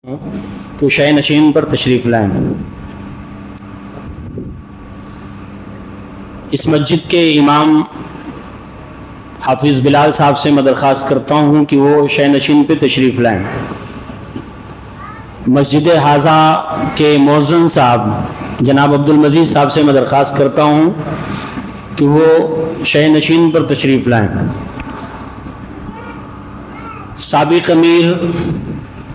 کہ شہ نشین پر تشریف لائیں۔ اس مسجد کے امام حافظ بلال صاحب سے میں درخواست کرتا ہوں کہ وہ شہ نشین پہ تشریف لائیں۔ مسجد حاضہ کے مؤذن صاحب جناب عبدالمجید صاحب سے میں درخواست کرتا ہوں کہ وہ شہ نشین پر تشریف لائیں۔ سابق امیر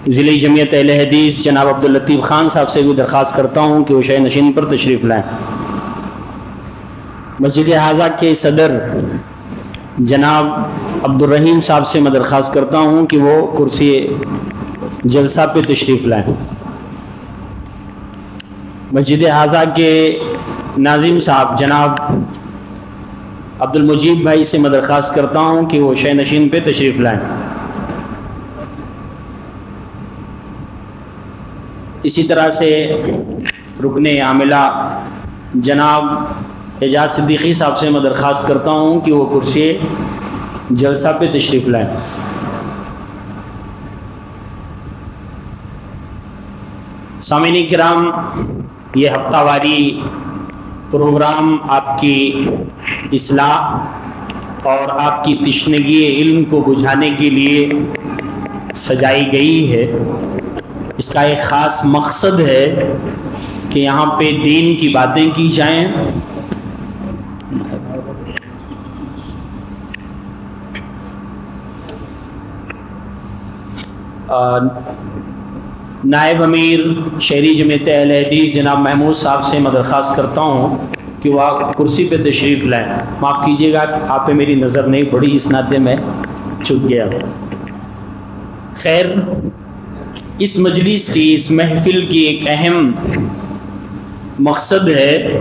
ضلع جمعیت اہل حدیث جناب عبداللطیف خان صاحب سے بھی درخواست کرتا ہوں کہ وہ شہ نشین پر تشریف لائیں۔ مسجد حاضہ کے صدر جناب عبدالرحیم صاحب سے میں درخواست کرتا ہوں کہ وہ کرسی جلسہ پہ تشریف لائیں۔ مسجد حاضہ کے ناظم صاحب جناب عبدالمجید بھائی سے میں درخواست کرتا ہوں کہ وہ شہ نشین پہ تشریف لائیں۔ اسی طرح سے رکن عاملہ جناب اعجاز صدیقی صاحب سے میں درخواست کرتا ہوں کہ وہ کرسی جلسہ پہ تشریف لائیں۔ سامعین کرام، یہ ہفتہ واری پروگرام آپ کی اصلاح اور آپ کی تشنگی علم کو بجھانے کے لیے سجائی گئی ہے۔ اس کا ایک خاص مقصد ہے کہ یہاں پہ دین کی باتیں کی جائیں، نائب امیر شہری جمعیت اہل حدیث جناب محمود صاحب سے میں درخواست کرتا ہوں کہ وہ کرسی پہ تشریف لائیں۔ معاف کیجیے گا کہ آپ پہ میری نظر نہیں پڑی، اس ناطے میں چک گیا۔ خیر، اس مجلس کی، اس محفل کی ایک اہم مقصد ہے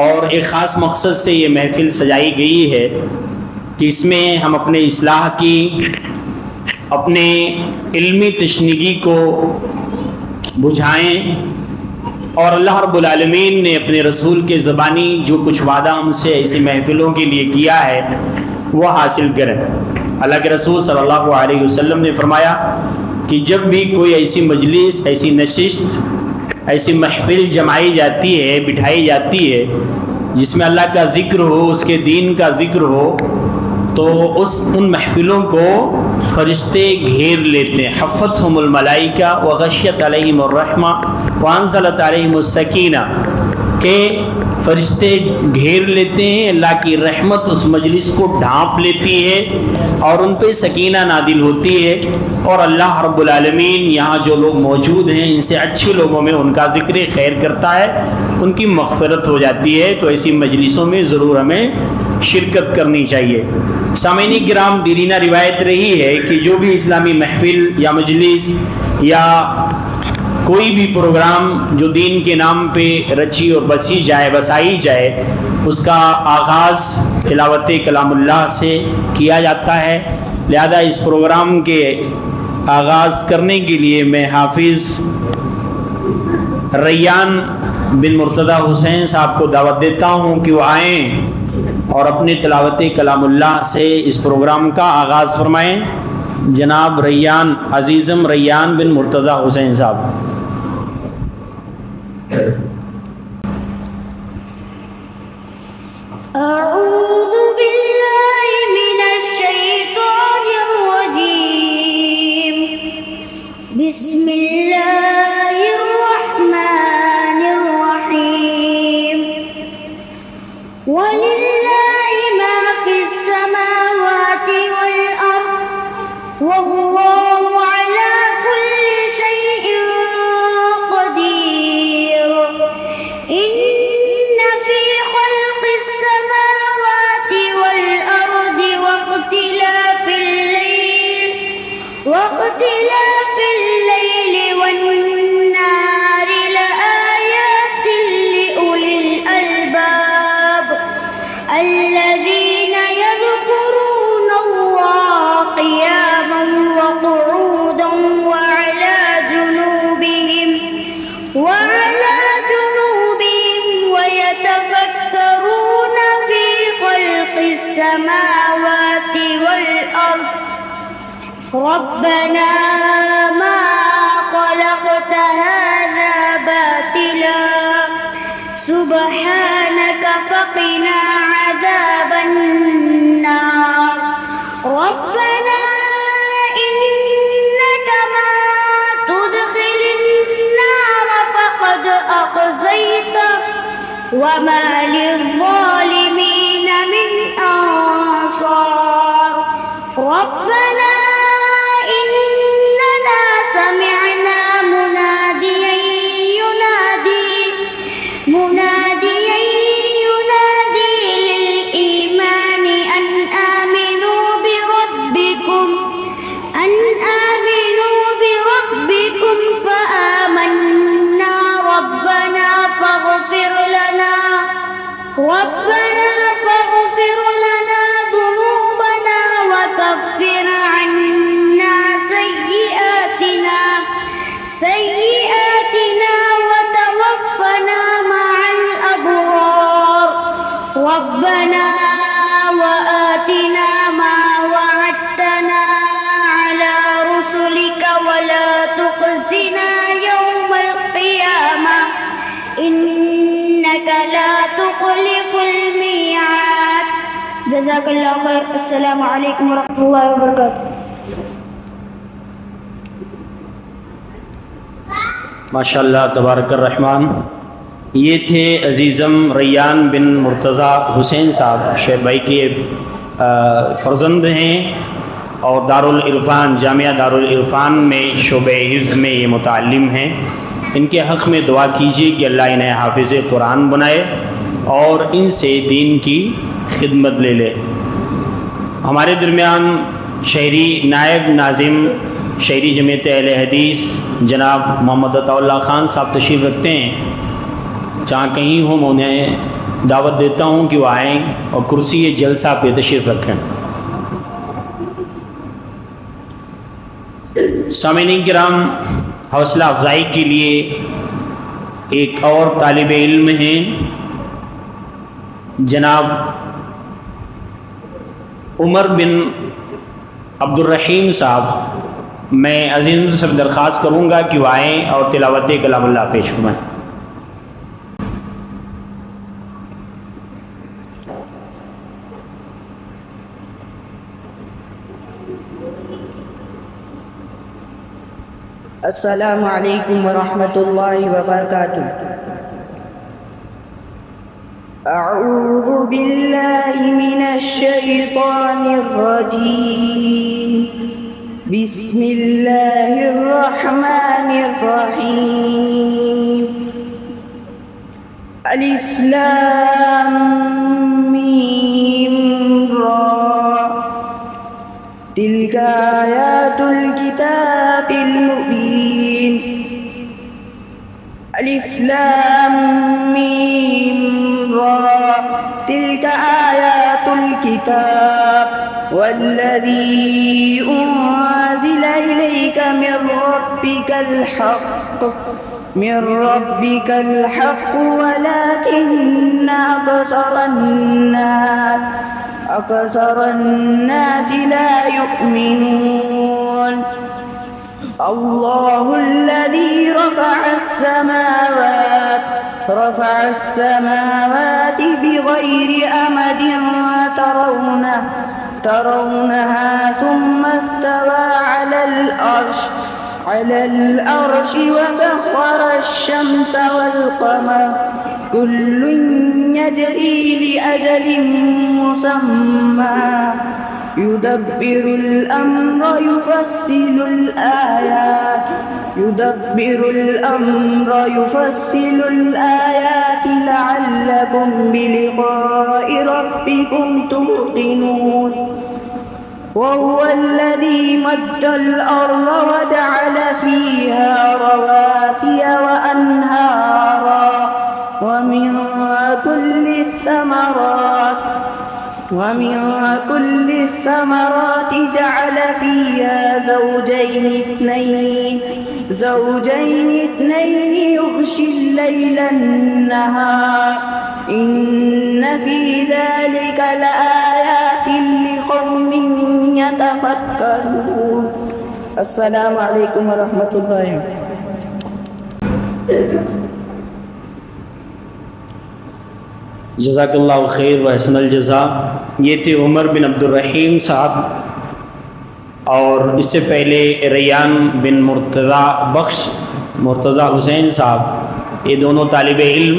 اور ایک خاص مقصد سے یہ محفل سجائی گئی ہے کہ اس میں ہم اپنے اصلاح کی، اپنے علمی تشنگی کو بجھائیں اور اللہ رب العالمین نے اپنے رسول کے زبانی جو کچھ وعدہ ہم سے ایسی محفلوں کے لیے کیا ہے وہ حاصل کریں۔ اللہ کے رسول صلی اللہ علیہ وسلم نے فرمایا کہ جب بھی کوئی ایسی مجلس، ایسی نشست، ایسی محفل جمائی جاتی ہے، بٹھائی جاتی ہے جس میں اللہ کا ذکر ہو، اس کے دین کا ذکر ہو، تو ان محفلوں کو فرشتے گھیر لیتے ہیں۔ حفتہم الملائکہ وغشیت علیہم الرحمہ وانزلت علیہم السکینہ، کہ فرشتے گھیر لیتے ہیں، اللہ کی رحمت اس مجلس کو ڈھانپ لیتی ہے اور ان پہ سکینہ نازل ہوتی ہے، اور اللہ رب العالمین یہاں جو لوگ موجود ہیں ان سے اچھے لوگوں میں ان کا ذکر خیر کرتا ہے، ان کی مغفرت ہو جاتی ہے۔ تو ایسی مجلسوں میں ضرور ہمیں شرکت کرنی چاہیے۔ سامعین کرام، دیرینہ روایت رہی ہے کہ جو بھی اسلامی محفل یا مجلس یا کوئی بھی پروگرام جو دین کے نام پہ رچی اور بسائی جائے، اس کا آغاز تلاوت کلام اللہ سے کیا جاتا ہے۔ لہذا اس پروگرام کے آغاز کرنے کے لیے میں حافظ ریان بن مرتضی حسین صاحب کو دعوت دیتا ہوں کہ وہ آئیں اور اپنے تلاوت کلام اللہ سے اس پروگرام کا آغاز فرمائیں۔ جناب ریان، عزیزم ریان بن مرتضی حسین صاحب۔ أعوذ بالله من الشيطان الرجيم بسم الله الرحمن الرحيم ولله ما في السماوات والأرض والله على كل شيء قدير إن في خلق السماوات والأرض واختلاف الليل والنهار لآيات لأولي الألباب الذين يذكرون الله قياما وقعودا وعلى جنوبهم ويتفكرون في خلق السماوات والأرض ربنا ما وما للظالمين من أنصار ربنا إننا سمعنا مناديا ينادي للإيمان أن آمنوا بربكم فآمنا ربنا فاغفر لنا ذنوبنا وكفر عنا سيئاتنا وتوفنا مع الأبرار ربنا وآتنا ما وعدتنا على رسلك ولا تخزنا يوم القيامة إنك لا تخلف الميعاد جزاك الله خير السلام عليكم ورحمة الله وبركاته ماشاء اللہ تبارک الرحمن. یہ تھے عزیزم ریان بن مرتضیٰ حسین صاحب، شیخ بھائی کے فرزند ہیں اور دارالعرفان جامعہ دارالعرفان میں شعبہ حفظ میں یہ متعلم ہیں. ان کے حق میں دعا کیجیے کہ اللہ انہیں حافظ قرآن بنائے اور ان سے دین کی خدمت لے لے. ہمارے درمیان شہری نائب ناظم شہری جمعیت اہل حدیث جناب محمد عطا اللہ خان صاحب تشریف رکھتے ہیں. جہاں کہیں ہوں میں انہیں دعوت دیتا ہوں کہ وہ آئیں اور کرسی جلسہ پہ تشریف رکھیں. سامعین کرام، حوصلہ افزائی کے لیے ایک اور طالب علم ہیں جناب عمر بن عبد الرحیم صاحب. میں عزیز سے درخواست کروں گا کہ وہ آئیں اور تلاوت کلام اللہ پیش فرمائیں. السلام علیکم ورحمۃ اللہ وبرکاتہ. اعوذ باللہ من الشیطان الرجیم بسم اللہ الرحمن الرحیم الف لام میم را تلک آیات الکتاب المبین الف لام میم را تلک آیات الکتاب والذی انزل الیک من ربک الحق ولكن أكثر الناس لا يؤمنون. الله الذي رفع السماوات بغير أمد ترونها ثم استوى على الأرش وسخر الشمس والقمر كل يجري لأجل مسمى يدبر الأمر يفصل الآيات لعلكم بلقاء ربكم توقنون. وهو الذي مد الأرض وجعل فيها رواسي وأنهارا ومن كل الثمرات جعل فيها زوجين اثنين يغشي الليل النهار إن في ذلك لآيات لقوم يتفكرون. السلام علیکم ورحمۃ اللہ. جزاک اللہ خیر و حسن الجزا. یہ تھے عمر بن عبد الرحیم صاحب اور اس سے پہلے ریان بن مرتضیٰ حسین صاحب. یہ دونوں طالب علم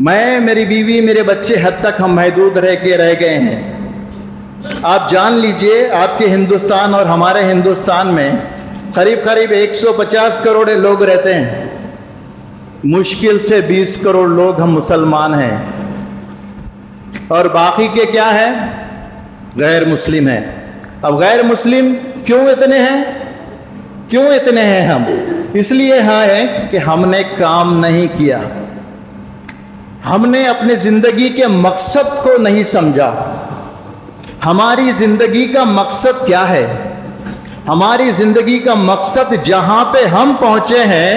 میں, میری بیوی, میرے بچے حد تک ہم محدود رہ گئے ہیں. آپ جان لیجئے آپ کے ہندوستان اور ہمارے ہندوستان میں قریب 150 کروڑ لوگ رہتے ہیں. مشکل سے 20 کروڑ لوگ ہم مسلمان ہیں اور باقی کے کیا ہیں؟ غیر مسلم ہیں. اب غیر مسلم کیوں اتنے ہیں ہم؟ اس لیے ہے کہ ہم نے کام نہیں کیا. ہم نے اپنے زندگی کے مقصد کو نہیں سمجھا. ہماری زندگی کا مقصد کیا ہے؟ ہماری زندگی کا مقصد جہاں پہ ہم پہنچے ہیں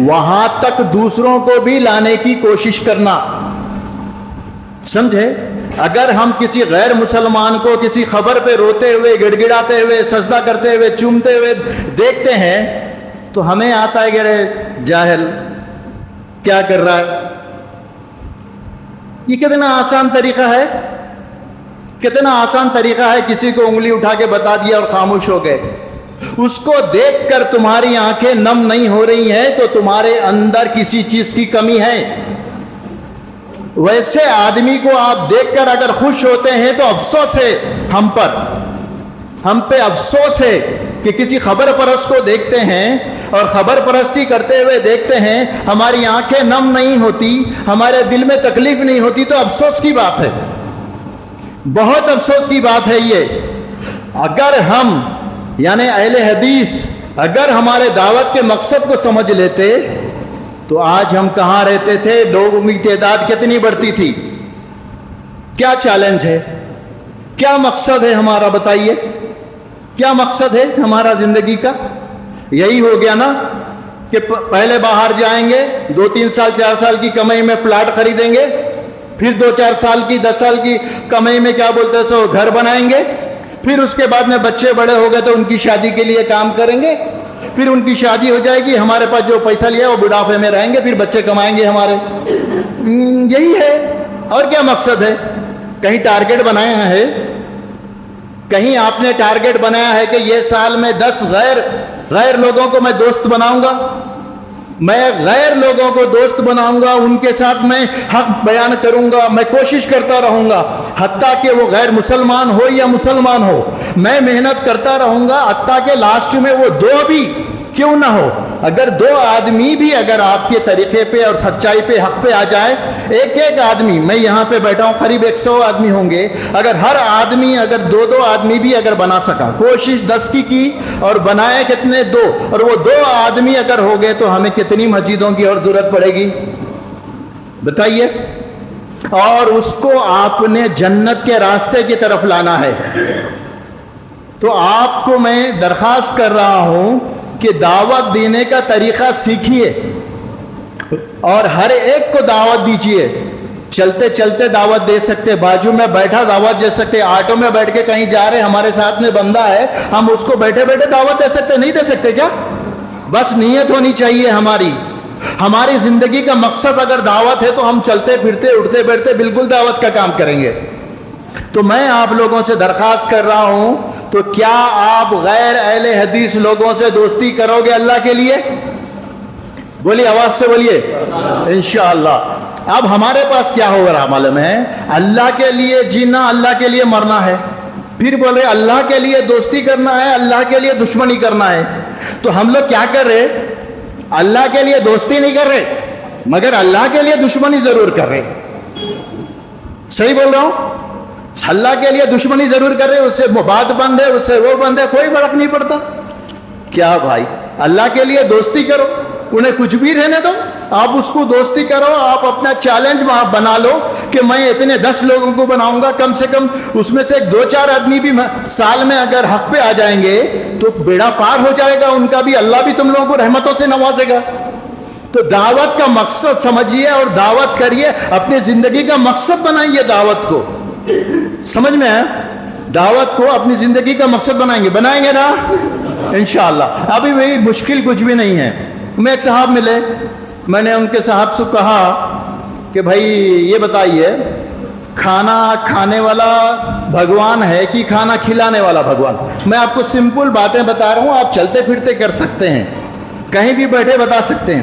وہاں تک دوسروں کو بھی لانے کی کوشش کرنا. سمجھے؟ اگر ہم کسی غیر مسلمان کو کسی خبر پہ روتے ہوئے, گڑ گڑاتے ہوئے, سجدہ کرتے ہوئے, چومتے ہوئے دیکھتے ہیں تو ہمیں آتا ہے کہ ارے جاہل کیا کر رہا ہے. یہ کتنا آسان طریقہ ہے, کتنا آسان طریقہ ہے. کسی کو انگلی اٹھا کے بتا دیا اور خاموش ہو گئے. اس کو دیکھ کر تمہاری آنکھیں نم نہیں ہو رہی ہیں تو تمہارے اندر کسی چیز کی کمی ہے. ویسے آدمی کو آپ دیکھ کر اگر خوش ہوتے ہیں تو افسوس ہے ہم پہ افسوس ہے کہ کسی خبر پرست کو دیکھتے ہیں اور خبر پرستی کرتے ہوئے دیکھتے ہیں, ہماری آنکھیں نم نہیں ہوتی, ہمارے دل میں تکلیف نہیں ہوتی, تو افسوس کی بات ہے, بہت افسوس کی بات ہے یہ. اگر ہم یعنی اہل حدیث اگر ہمارے دعوت کے مقصد کو سمجھ لیتے تو آج ہم کہاں رہتے تھے, لوگوں کی تعداد کتنی بڑھتی تھی. کیا چیلنج ہے, کیا مقصد ہے ہمارا, بتائیے کیا مقصد ہے ہمارا زندگی کا؟ یہی ہو گیا نا کہ پہلے باہر جائیں گے, 2-3 سال 4 سال کی کمائی میں پلاٹ خریدیں گے, پھر 2-4 سال کی 10 سال کی کمائی میں کیا بولتے ہیں سو گھر بنائیں گے, پھر اس کے بعد میں بچے بڑے ہو گئے تو ان کی شادی کے لیے کام کریں گے, پھر ان کی شادی ہو جائے گی, ہمارے پاس جو پیسہ لیا وہ بڑھاپے میں رہیں گے, پھر بچے کمائیں گے ہمارے. یہی ہے, اور کیا مقصد ہے؟ کہیں ٹارگٹ بنایا ہے, کہیں آپ نے ٹارگٹ بنایا ہے کہ یہ سال میں 10 غیر لوگوں کو میں دوست بناؤں گا, میں غیر لوگوں کو دوست بناؤں گا, ان کے ساتھ میں حق بیان کروں گا, میں کوشش کرتا رہوں گا, حتیٰ کہ وہ غیر مسلمان ہو یا مسلمان ہو, میں محنت کرتا رہوں گا, حتیٰ کہ لاسٹ میں وہ 2 بھی کیوں نہ ہو, اگر 2 آدمی بھی اگر آپ کے طریقے پہ اور سچائی پہ حق پہ آ جائے, ایک آدمی, میں یہاں پہ بیٹھا ہوں قریب 100 آدمی ہوں گے, اگر ہر آدمی اگر 2 آدمی بھی اگر بنا سکا, کوشش 10 کی اور بنائے کتنے 2, اور وہ 2 آدمی اگر ہو گئے تو ہمیں کتنی مسجدوں کی اور ضرورت پڑے گی بتائیے. اور اس کو آپ نے جنت کے راستے کی طرف لانا ہے. تو آپ کو میں درخواست کر رہا ہوں کہ دعوت دینے کا طریقہ سیکھیے اور ہر ایک کو دعوت دیجیے. چلتے چلتے دعوت دے سکتے, بازو میں بیٹھا دعوت دے سکتے, آٹو میں بیٹھ کے کہیں جا رہے ہمارے ساتھ میں بندہ ہے, ہم اس کو بیٹھے بیٹھے دعوت دے سکتے, نہیں دے سکتے کیا؟ بس نیت ہونی چاہیے ہماری زندگی کا مقصد اگر دعوت ہے تو ہم چلتے پھرتے اٹھتے بیٹھتے بالکل دعوت کا کام کریں گے. تو میں آپ لوگوں سے درخواست کر رہا ہوں, تو کیا آپ غیر اہل حدیث لوگوں سے دوستی کرو گے اللہ کے لیے؟ بولیے, آواز سے بولیے, انشاءاللہ. اب ہمارے پاس کیا ہو رہا معلوم ہے, اللہ کے لیے جینا, اللہ کے لیے مرنا ہے, پھر بول رہے اللہ کے لیے دوستی کرنا ہے, اللہ کے لیے دشمنی کرنا ہے. تو ہم لوگ کیا کر رہے, اللہ کے لیے دوستی نہیں کر رہے مگر اللہ کے لیے دشمنی ضرور کر رہے. صحیح بول رہا ہوں؟ اللہ کے لیے دشمنی ضرور کر رہے, اس سے بات بند ہے, اس سے وہ بند ہے, کوئی فرق نہیں پڑتا. کیا بھائی, اللہ کے لیے دوستی کرو, انہیں کچھ بھی رہنے دو, آپ اس کو دوستی کرو, آپ اپنا چیلنج بنا لو کہ میں اتنے 10 لوگوں کو بناؤں گا, کم سے کم اس میں سے 2-4 آدمی بھی سال میں اگر حق پہ آ جائیں گے تو بیڑا پار ہو جائے گا ان کا بھی, اللہ بھی تم لوگوں کو رحمتوں سے نوازے گا. تو دعوت کا مقصد سمجھیے اور دعوت کریے, اپنی زندگی کا مقصد بنائیے دعوت کو. سمجھ میں ہے؟ دعوت کو اپنی زندگی کا مقصد بنائیں گے نا انشاءاللہ. ابھی وہی مشکل کچھ بھی نہیں ہے. میں ایک صاحب ملے, میں نے ان کے صاحب سے کہا کہ بھائی یہ بتائیے, کھانا کھانے والا بھگوان ہے کہ کھانا کھلانے والا بھگوان؟ میں آپ کو سمپل باتیں بتا رہا ہوں, آپ چلتے پھرتے کر سکتے ہیں, کہیں بھی بیٹھے بتا سکتے ہیں.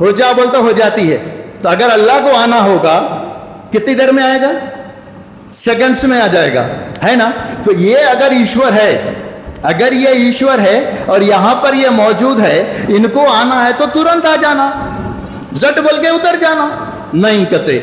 ہو جا بولتا ہو جاتی ہے. تو اگر اللہ کو آنا ہوگا کتنی دیر میں آئے گا؟ سیکنڈز میں آ جائے گا, ہے نا. تو یہ اگر ایشور ہے, اگر یہ ایشور ہے اور یہاں پر یہ موجود ہے, ان کو آنا ہے تو ترنت آ جانا, زٹ بول کے اتر جانا. نہیں کہتے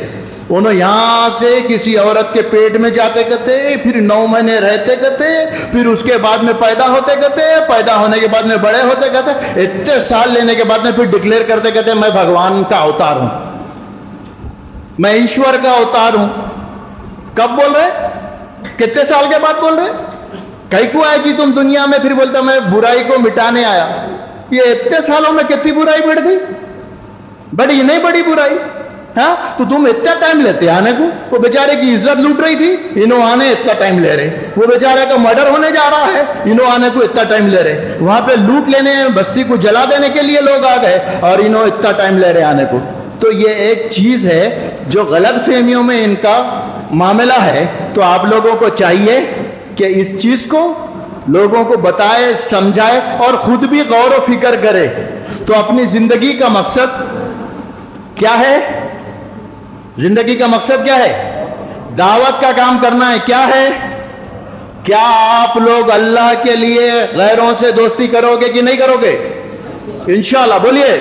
انہوں یہاں سے کسی عورت کے پیٹ میں جاتے کہتے, پھر 9 مہینے رہتے کہتے, پھر اس کے بعد میں پیدا ہوتے کہتے, پیدا ہونے کے بعد میں بڑے ہوتے کہتے, اتنے سال لینے کے بعد میں پھر ڈکلیئر کرتے کہتے میں بھگوان کا اوتار ہوں, میں ایشور کا اوتار ہوں. کب بول رہے؟ کتنے سال کے بعد بول رہے؟ کہیں کو آئے کہ تم دنیا میں, پھر بولتا میں برائی کو مٹانے آیا. یہ اتنے سالوں میں کتنی برائی بڑھ گئی, بڑی نہیں بڑی برائی. ہاں تو تم اتنا ٹائم لیتے آنے کو, وہ بیچارے کی عزت لوٹ رہی تھی, انہوں آنے اتنا ٹائم لے رہے. وہ بیچارے کا مرڈر ہونے جا رہا ہے, انہوں آنے کو اتنا ٹائم لے رہے. وہاں پہ لوٹ لینے, بستی کو جلا دینے کے لیے لوگ آ گئے اور انہوں اتنا ٹائم لے رہے آنے کو. تو یہ ایک چیز ہے جو غلط فہمیوں میں ان کا معاملہ ہے. تو آپ لوگوں کو چاہیے کہ اس چیز کو لوگوں کو بتائے, سمجھائے اور خود بھی غور و فکر کرے. تو اپنی زندگی کا مقصد کیا ہے؟ زندگی کا مقصد کیا ہے؟ دعوت کا کام کرنا ہے. کیا ہے؟ کیا آپ لوگ اللہ کے لیے غیروں سے دوستی کرو گے کہ نہیں کرو گے؟ انشاءاللہ بولیے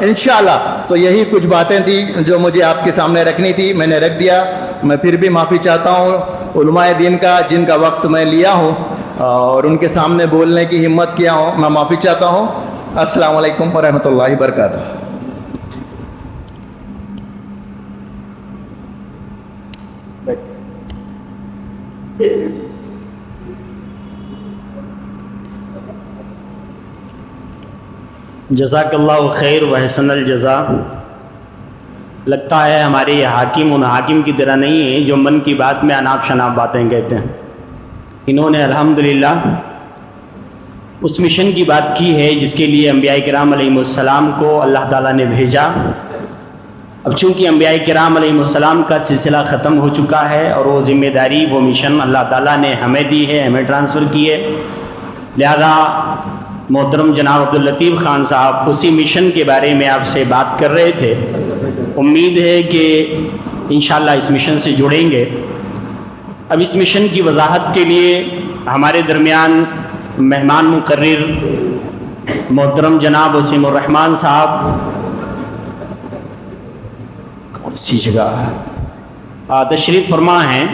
انشاءاللہ. تو یہی کچھ باتیں تھیں جو مجھے آپ کے سامنے رکھنی تھی, میں نے رکھ دیا. میں پھر بھی معافی چاہتا ہوں علماء دین کا, جن کا وقت میں لیا ہوں اور ان کے سامنے بولنے کی ہمت کیا ہوں, میں معافی چاہتا ہوں. السلام علیکم ورحمۃ اللہ وبرکاتہ. جزاک اللہ خیر و حسن الجزا. لگتا ہے ہمارے یہ حاکم ان حاکم کی طرح نہیں ہے جو من کی بات میں اناپ شناپ باتیں کہتے ہیں. انہوں نے الحمدللہ اس مشن کی بات کی ہے جس کے لیے انبیاء کرام علیہم السلام کو اللہ تعالیٰ نے بھیجا. اب چونکہ انبیاء کرام علیہم السلام کا سلسلہ ختم ہو چکا ہے اور وہ ذمہ داری, وہ مشن اللہ تعالیٰ نے ہمیں دی ہے, ہمیں ٹرانسفر کی ہے. لہذا محترم جناب عبداللطیف خان صاحب اسی مشن کے بارے میں آپ سے بات کر رہے تھے. امید ہے کہ انشاءاللہ اس مشن سے جڑیں گے. اب اس مشن کی وضاحت کے لیے ہمارے درمیان مہمان مقرر محترم جناب وسیم الرحمان صاحب اسی جگہ تشریف فرما ہیں.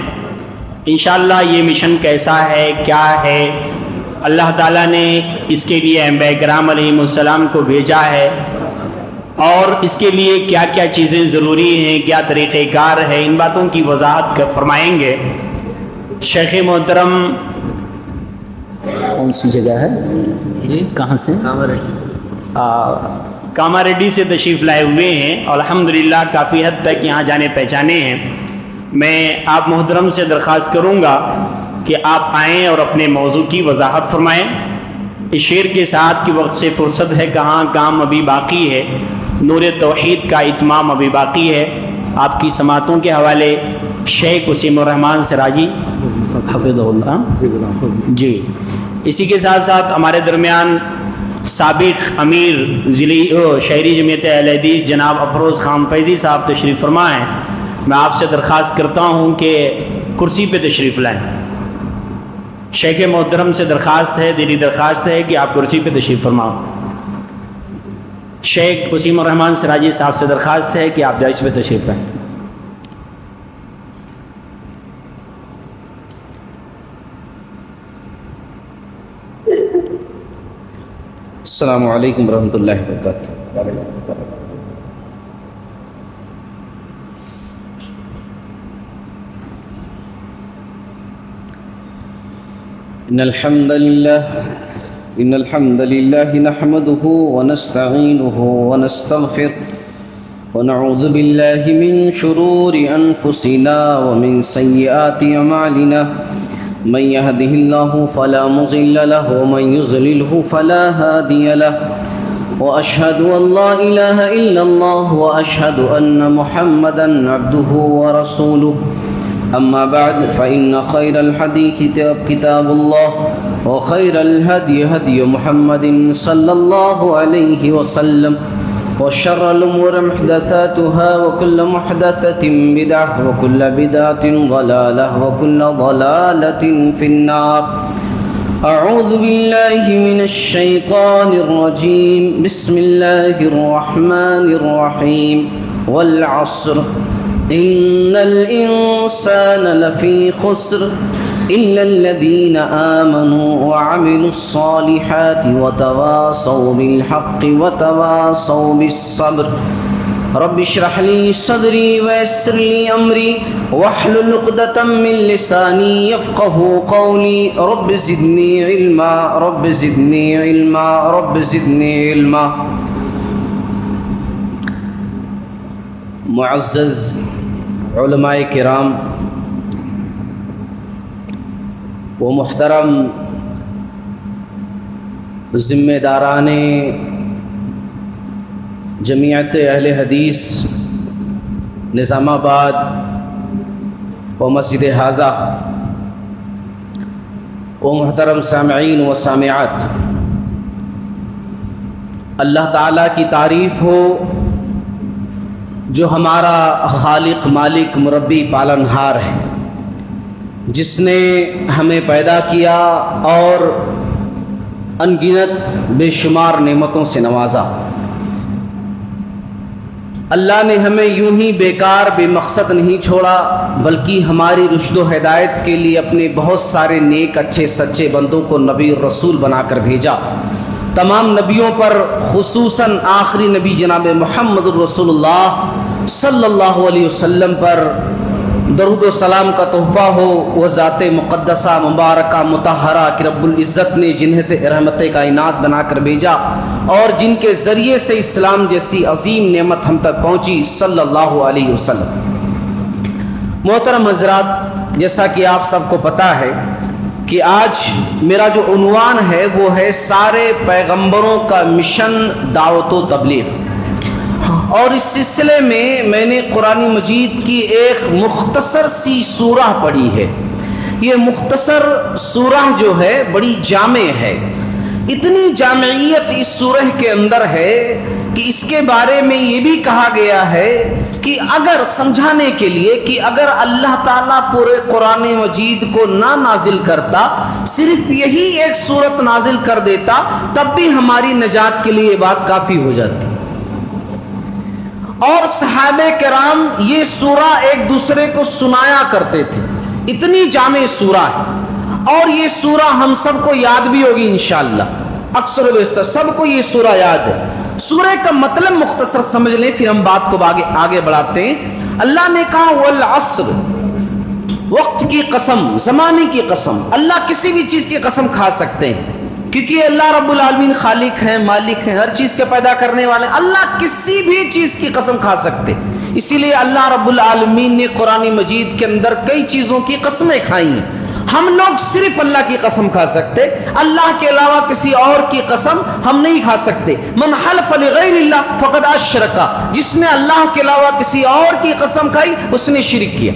انشاءاللہ یہ مشن کیسا ہے, کیا ہے, اللہ تعالیٰ نے اس کے لیے انبیاء کرام علیہم السلام کو بھیجا ہے اور اس کے لیے کیا کیا چیزیں ضروری ہیں, کیا طریقہ کار ہے, ان باتوں کی وضاحت فرمائیں گے. شیخ محترم کون سی جگہ ہے, کہاں سے؟ کاماریڈی سے تشریف لائے ہوئے ہیں اور الحمدللہ کافی حد تک یہاں جانے پہچانے ہیں. میں آپ محترم سے درخواست کروں گا کہ آپ آئیں اور اپنے موضوع کی وضاحت فرمائیں. اس شعر کے ساتھ کہ وقت سے فرصت ہے کہاں, کام ابھی باقی ہے, نور توحید کا اتمام ابھی باقی ہے. آپ کی سماعتوں کے حوالے شیخ وسیم الرحمان سراجی حفظہ اللہ جی. اسی کے ساتھ ساتھ ہمارے درمیان سابق امیر ضلعی شہری جمعیت اہل حدیث جناب افروز خان فیضی صاحب تشریف فرما ہیں. میں آپ سے درخواست کرتا ہوں کہ کرسی پہ تشریف لائیں. شیخ محترم سے درخواست ہے, دلی درخواست ہے کہ آپ کرسی پہ تشریف فرماؤ. شیخ وسیم الرحمان سراجی صاحب سے درخواست ہے کہ آپ دائش پہ تشریف لائیں. السلام علیکم ورحمۃ اللہ وبرکاتہ. إن الحمد لله نحمده ونستعينه ونستغفره ونعوذ بالله من شرور أنفسنا ومن سيئات أعمالنا. من يهده الله فلا مضل له ومن يضلله فلا هادي له. وأشهد أن لا إله إلا الله وأشهد أن محمدا عبده ورسوله. أما بعد فإن خير الحديث كتاب الله وخير الهدي هدي محمد صلى الله عليه وسلم وشر الأمور محدثاتها وكل محدثة بدعة وكل بدعة ضلالة وكل ضلالة في النار. أعوذ بالله من الشيطان الرجيم. بسم الله الرحمن الرحيم. والعصر إن الإنسان لفي خسر إلا الذين آمنوا وعملوا الصالحات وتواصوا بالحق وتواصوا بالصبر. رب اشرح لي صدري ويسر لي أمري واحلل عقدة من لساني يفقهوا قولي. رب زدني علما رب زدني علما رب زدني علما. معزز علماء کرام و محترم ذمہ داران جمعیت اہل حدیث نظام آباد و مسجد حاضہ و محترم سامعین و سامعات، اللہ تعالیٰ کی تعریف ہو جو ہمارا خالق مالک مربی پالنہار ہے، جس نے ہمیں پیدا کیا اور انگنت بے شمار نعمتوں سے نوازا. اللہ نے ہمیں یوں ہی بیکار بے مقصد نہیں چھوڑا، بلکہ ہماری رشد و ہدایت کے لیے اپنے بہت سارے نیک اچھے سچے بندوں کو نبی اور رسول بنا کر بھیجا. تمام نبیوں پر خصوصاً آخری نبی جناب محمد رسول اللہ صلی اللہ علیہ وسلم پر درود و سلام کا تحفہ ہو. وہ ذات مقدسہ مبارکہ مطہرہ کہ رب العزت نے جنہیں رحمت کائنات بنا کر بھیجا اور جن کے ذریعے سے اسلام جیسی عظیم نعمت ہم تک پہنچی، صلی اللہ علیہ وسلم. محترم حضرات، جیسا کہ آپ سب کو پتہ ہے کہ آج میرا جو عنوان ہے وہ ہے سارے پیغمبروں کا مشن دعوت و تبلیغ. اور اس سلسلے میں نے قرآن مجید کی ایک مختصر سی سورہ پڑھی ہے. یہ مختصر سورہ جو ہے بڑی جامع ہے. اتنی جامعیت اس سورہ کے اندر ہے کہ اس کے بارے میں یہ بھی کہا گیا ہے کہ اگر سمجھانے کے لیے کہ اگر اللہ تعالیٰ پورے قرآن مجید کو نہ نازل کرتا، صرف یہی ایک سورت نازل کر دیتا، تب بھی ہماری نجات کے لیے یہ بات کافی ہو جاتی. اور صحابہ کرام یہ سورہ ایک دوسرے کو سنایا کرتے تھے. اتنی جامع سورہ ہے اور یہ سورہ ہم سب کو یاد بھی ہوگی انشاءاللہ. اکثر و بیشتر سب کو یہ سورہ یاد ہے. سورہ کا مطلب مختصر سمجھ لیں، پھر ہم بات کو آگے بڑھاتے ہیں. اللہ نے کہا والعصر، وقت کی قسم، زمانے کی قسم. اللہ کسی بھی چیز کی قسم کھا سکتے ہیں کیونکہ اللہ رب العالمین خالق ہیں، مالک ہیں، ہر چیز کے پیدا کرنے والے. اللہ کسی بھی چیز کی قسم کھا سکتے. اسی لیے اللہ رب العالمین نے قرآن مجید کے اندر کئی چیزوں کی قسمیں کھائی ہیں. ہم لوگ صرف اللہ کی قسم کھا سکتے، اللہ کے علاوہ کسی اور کی قسم ہم نہیں کھا سکتے. من حلف لغیر اللہ فقد اشرک، جس نے اللہ کے علاوہ کسی اور کی قسم کھائی اس نے شرک کیا.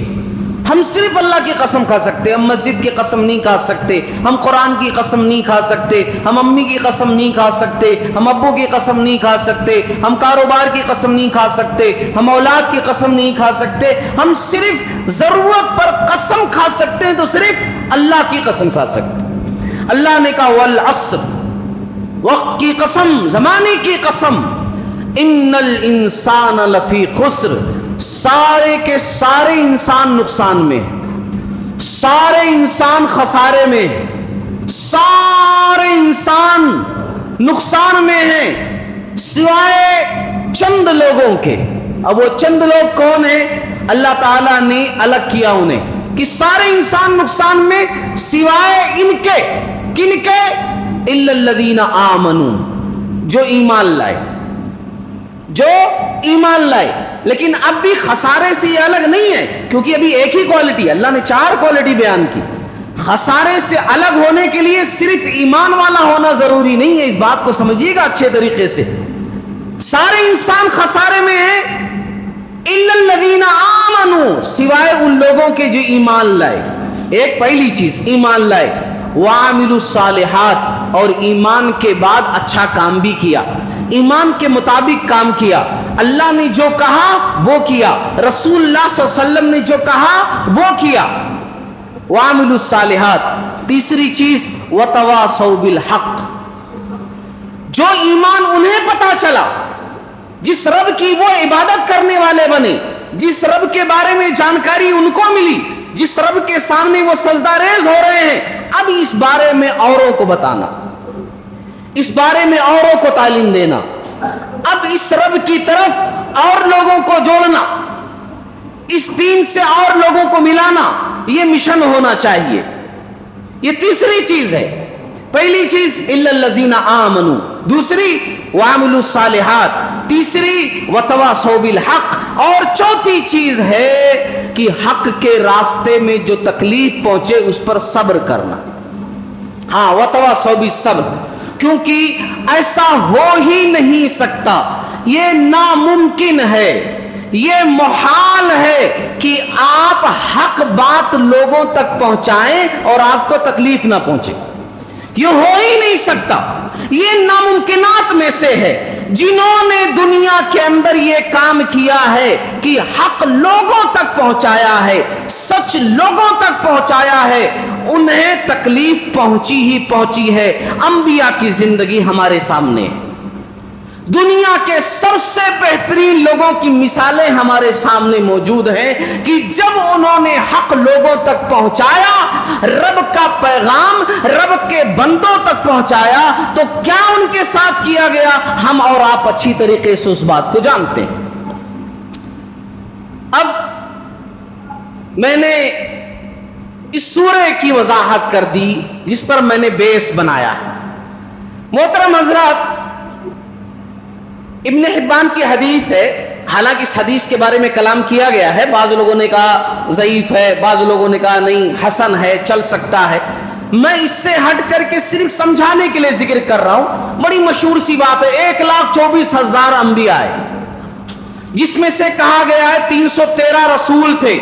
ہم صرف اللہ کی قسم کھا سکتے، ہم مسجد کی قسم نہیں کھا سکتے، ہم قرآن کی قسم نہیں کھا سکتے، ہم امی کی قسم نہیں کھا سکتے، ہم ابو کی قسم نہیں کھا سکتے، ہم کاروبار کی قسم نہیں کھا سکتے، ہم اولاد کی قسم نہیں کھا سکتے. ہم صرف ضرورت پر قسم کھا سکتے ہیں تو صرف اللہ کی قسم کھا سکتے. اللہ نے کہا والعصر، وقت کی قسم، زمانے کی قسم. ان الانسان لفی خسر، سارے کے سارے انسان نقصان میں، سارے انسان خسارے میں، سارے انسان نقصان میں ہیں سوائے چند لوگوں کے. اب وہ چند لوگ کون ہیں؟ اللہ تعالیٰ نے الگ کیا انہیں کہ سارے انسان نقصان میں سوائے ان کے. کن کے؟ الا الذین آمنوا، جو ایمان لائے، جو ایمان لائے. لیکن اب بھی خسارے سے یہ الگ نہیں ہے کیونکہ ابھی ایک ہی کوالٹی، اللہ نے 4 کوالٹی بیان کی. خسارے سے الگ ہونے کے لیے صرف ایمان والا ہونا ضروری نہیں ہے. اس بات کو سمجھیے گا اچھے طریقے سے. سارے انسان خسارے میں ہیں الا الذین آمنوا، سوائے ان لوگوں کے جو ایمان لائے. ایک پہلی چیز ایمان لائے، وعملوا الصالحات، اور ایمان کے بعد اچھا کام بھی کیا. ایمان کے مطابق کام کیا، اللہ نے جو کہا وہ کیا، رسول اللہ صلی اللہ علیہ وسلم نے جو کہا وہ کیا، وعملوا الصالحات۔ تیسری چیز وتواصوا بالحق، جو ایمان انہیں پتا چلا، جس رب کی وہ عبادت کرنے والے بنے، جس رب کے بارے میں جانکاری ان کو ملی، جس رب کے سامنے وہ سجدہ ریز ہو رہے ہیں، اب اس بارے میں اوروں کو بتانا، اس بارے میں اوروں کو تعلیم دینا، اب اس رب کی طرف اور لوگوں کو جوڑنا، اس دین سے اور لوگوں کو ملانا، یہ مشن ہونا چاہیے۔ یہ تیسری چیز ہے۔ پہلی چیز الا الذین آمنوا، دوسری وعملوا الصالحات، تیسری وتواصوا بالحق، اور چوتھی چیز ہے کہ حق کے راستے میں جو تکلیف پہنچے اس پر صبر کرنا۔ ہاں وتواصوا بالصبر، کیونکہ ایسا ہو ہی نہیں سکتا، یہ ناممکن ہے، یہ محال ہے کہ آپ حق بات لوگوں تک پہنچائیں اور آپ کو تکلیف نہ پہنچے، یہ ہو ہی نہیں سکتا، یہ ناممکنات میں سے ہے۔ جنہوں نے دنیا کے اندر یہ کام کیا ہے کہ حق لوگوں تک پہنچایا ہے، سچ لوگوں تک پہنچایا ہے، انہیں تکلیف پہنچی ہی پہنچی ہے۔ انبیاء کی زندگی ہمارے سامنے ہے، دنیا کے سب سے بہترین لوگوں کی مثالیں ہمارے سامنے موجود ہیں کہ جب انہوں نے حق لوگوں تک پہنچایا، رب کا پیغام رب کے بندوں تک پہنچایا، تو کیا ان کے ساتھ کیا گیا ہم اور آپ اچھی طریقے سے اس بات کو جانتے ہیں۔ اب میں نے اس سورہ کی وضاحت کر دی جس پر میں نے بیس بنایا ہے۔ محترم حضرات، ابن حبان کی حدیث ہے، حالانکہ اس حدیث کے بارے میں کلام کیا گیا ہے، بعض لوگوں نے کہا ضعیف ہے، بعض لوگوں نے کہا نہیں حسن ہے، چل سکتا ہے۔ میں اس سے ہٹ کر کے صرف سمجھانے کے لیے ذکر کر رہا ہوں۔ بڑی مشہور سی بات ہے، 1,24,000 انبیاء ہے، جس میں سے کہا گیا ہے 313 رسول تھے،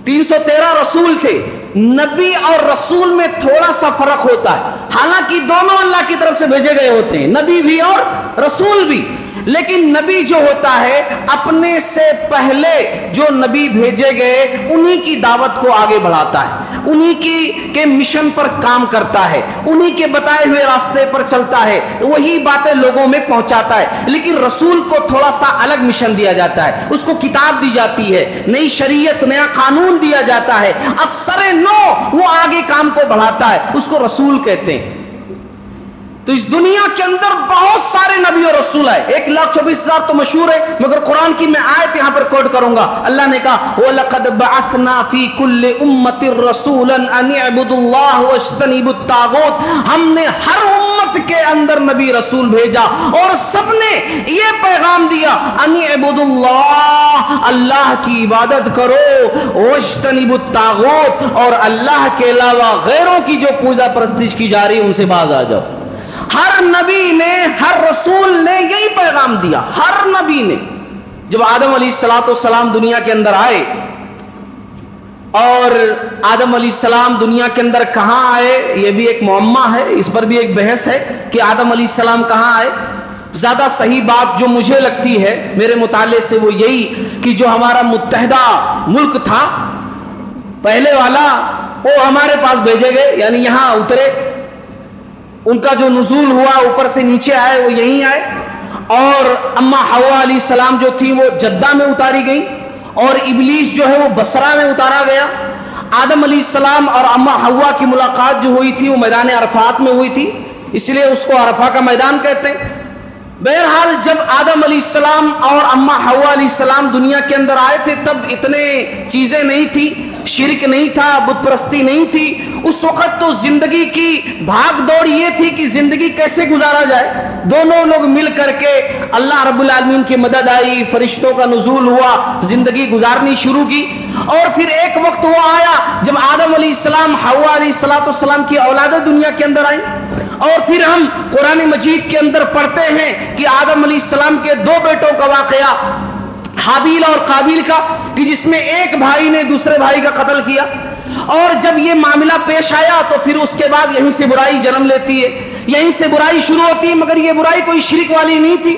313 رسول تھے۔ نبی اور رسول میں تھوڑا سا فرق ہوتا ہے، حالانکہ دونوں اللہ کی طرف سے بھیجے گئے ہوتے ہیں، نبی بھی اور رسول بھی، لیکن نبی جو ہوتا ہے اپنے سے پہلے جو نبی بھیجے گئے انہی کی دعوت کو آگے بڑھاتا ہے، انہی کے مشن پر کام کرتا ہے، انہی کے بتائے ہوئے راستے پر چلتا ہے، وہی باتیں لوگوں میں پہنچاتا ہے۔ لیکن رسول کو تھوڑا سا الگ مشن دیا جاتا ہے، اس کو کتاب دی جاتی ہے، نئی شریعت نیا قانون دیا جاتا ہے، اثر نو وہ آگے کام کو بڑھاتا ہے، اس کو رسول کہتے ہیں۔ تو اس دنیا کے اندر بہت سارے نبی اور رسول آئے، 1,24,000 تو مشہور ہے، مگر قرآن کی میں آیت یہاں پر کوٹ کروں گا۔ اللہ نے کہا وَلَقَدْ بَعَثْنَا فِي كُلِّ أُمَّةٍ رَسُولًا أَنِ اعْبُدُوا اللَّهَ وَاجْتَنِبُوا الطَّاغُوتَ، ہم نے ہر امت کے اندر نبی رسول بھیجا اور سب نے یہ پیغام دیا أَنِ اعْبُدُوا اللَّهَ، اللہ کی عبادت کرو، وَاجْتَنِبُوا الطَّاغُوتَ، اور اللہ کے علاوہ غیروں کی جو پوجا پرستش کی جا رہی ہے ان سے باز آ جاؤ۔ ہر نبی نے، ہر رسول نے یہی پیغام دیا، ہر نبی نے۔ جب آدم علیہ السلام دنیا کے اندر آئے، اور آدم علیہ السلام دنیا کے اندر کہاں آئے یہ بھی ایک معمہ ہے، اس پر بھی ایک بحث ہے کہ آدم علیہ السلام کہاں آئے۔ زیادہ صحیح بات جو مجھے لگتی ہے میرے مطالعے سے وہ یہی کہ جو ہمارا متحدہ ملک تھا پہلے والا، وہ ہمارے پاس بھیجے گئے، یعنی یہاں اترے، ان کا جو نزول ہوا اوپر سے نیچے آئے وہ یہیں آئے، اور اما حوا علیہ السلام جو تھی وہ جدہ میں اتاری گئی، اور ابلیس جو ہے وہ بصرہ میں اتارا گیا۔ آدم علیہ السلام اور اما حوا کی ملاقات جو ہوئی تھی وہ میدان عرفات میں ہوئی تھی، اس لیے اس کو عرفہ کا میدان کہتے ہیں۔ بہرحال جب آدم علیہ السلام اور اما حوا علیہ السلام دنیا کے اندر آئے تھے تب اتنے چیزیں نہیں تھی، شرک نہیں تھا، بت پرستی نہیں تھی، اس وقت تو زندگی کی بھاگ دوڑ یہ تھی کہ زندگی کیسے گزارا جائے۔ دونوں لوگ مل کر کے اللہ رب العالمین کی مدد آئی، فرشتوں کا نزول ہوا، زندگی گزارنی شروع کی۔ اور پھر ایک وقت وہ آیا جب آدم علیہ السلام حوا علیہ السلام کی اولادیں دنیا کے اندر آئیں، اور پھر ہم قرآن مجید کے اندر پڑھتے ہیں کہ آدم علیہ السلام کے 2 بیٹوں کا واقعہ، حابیل اور قابیل کا، کہ جس میں ایک بھائی نے دوسرے بھائی کا قتل کیا۔ اور جب یہ معاملہ پیش آیا تو پھر اس کے بعد یہیں سے برائی جنم لیتی ہے، یہیں سے برائی شروع ہوتی، مگر یہ برائی کوئی شرک والی نہیں تھی،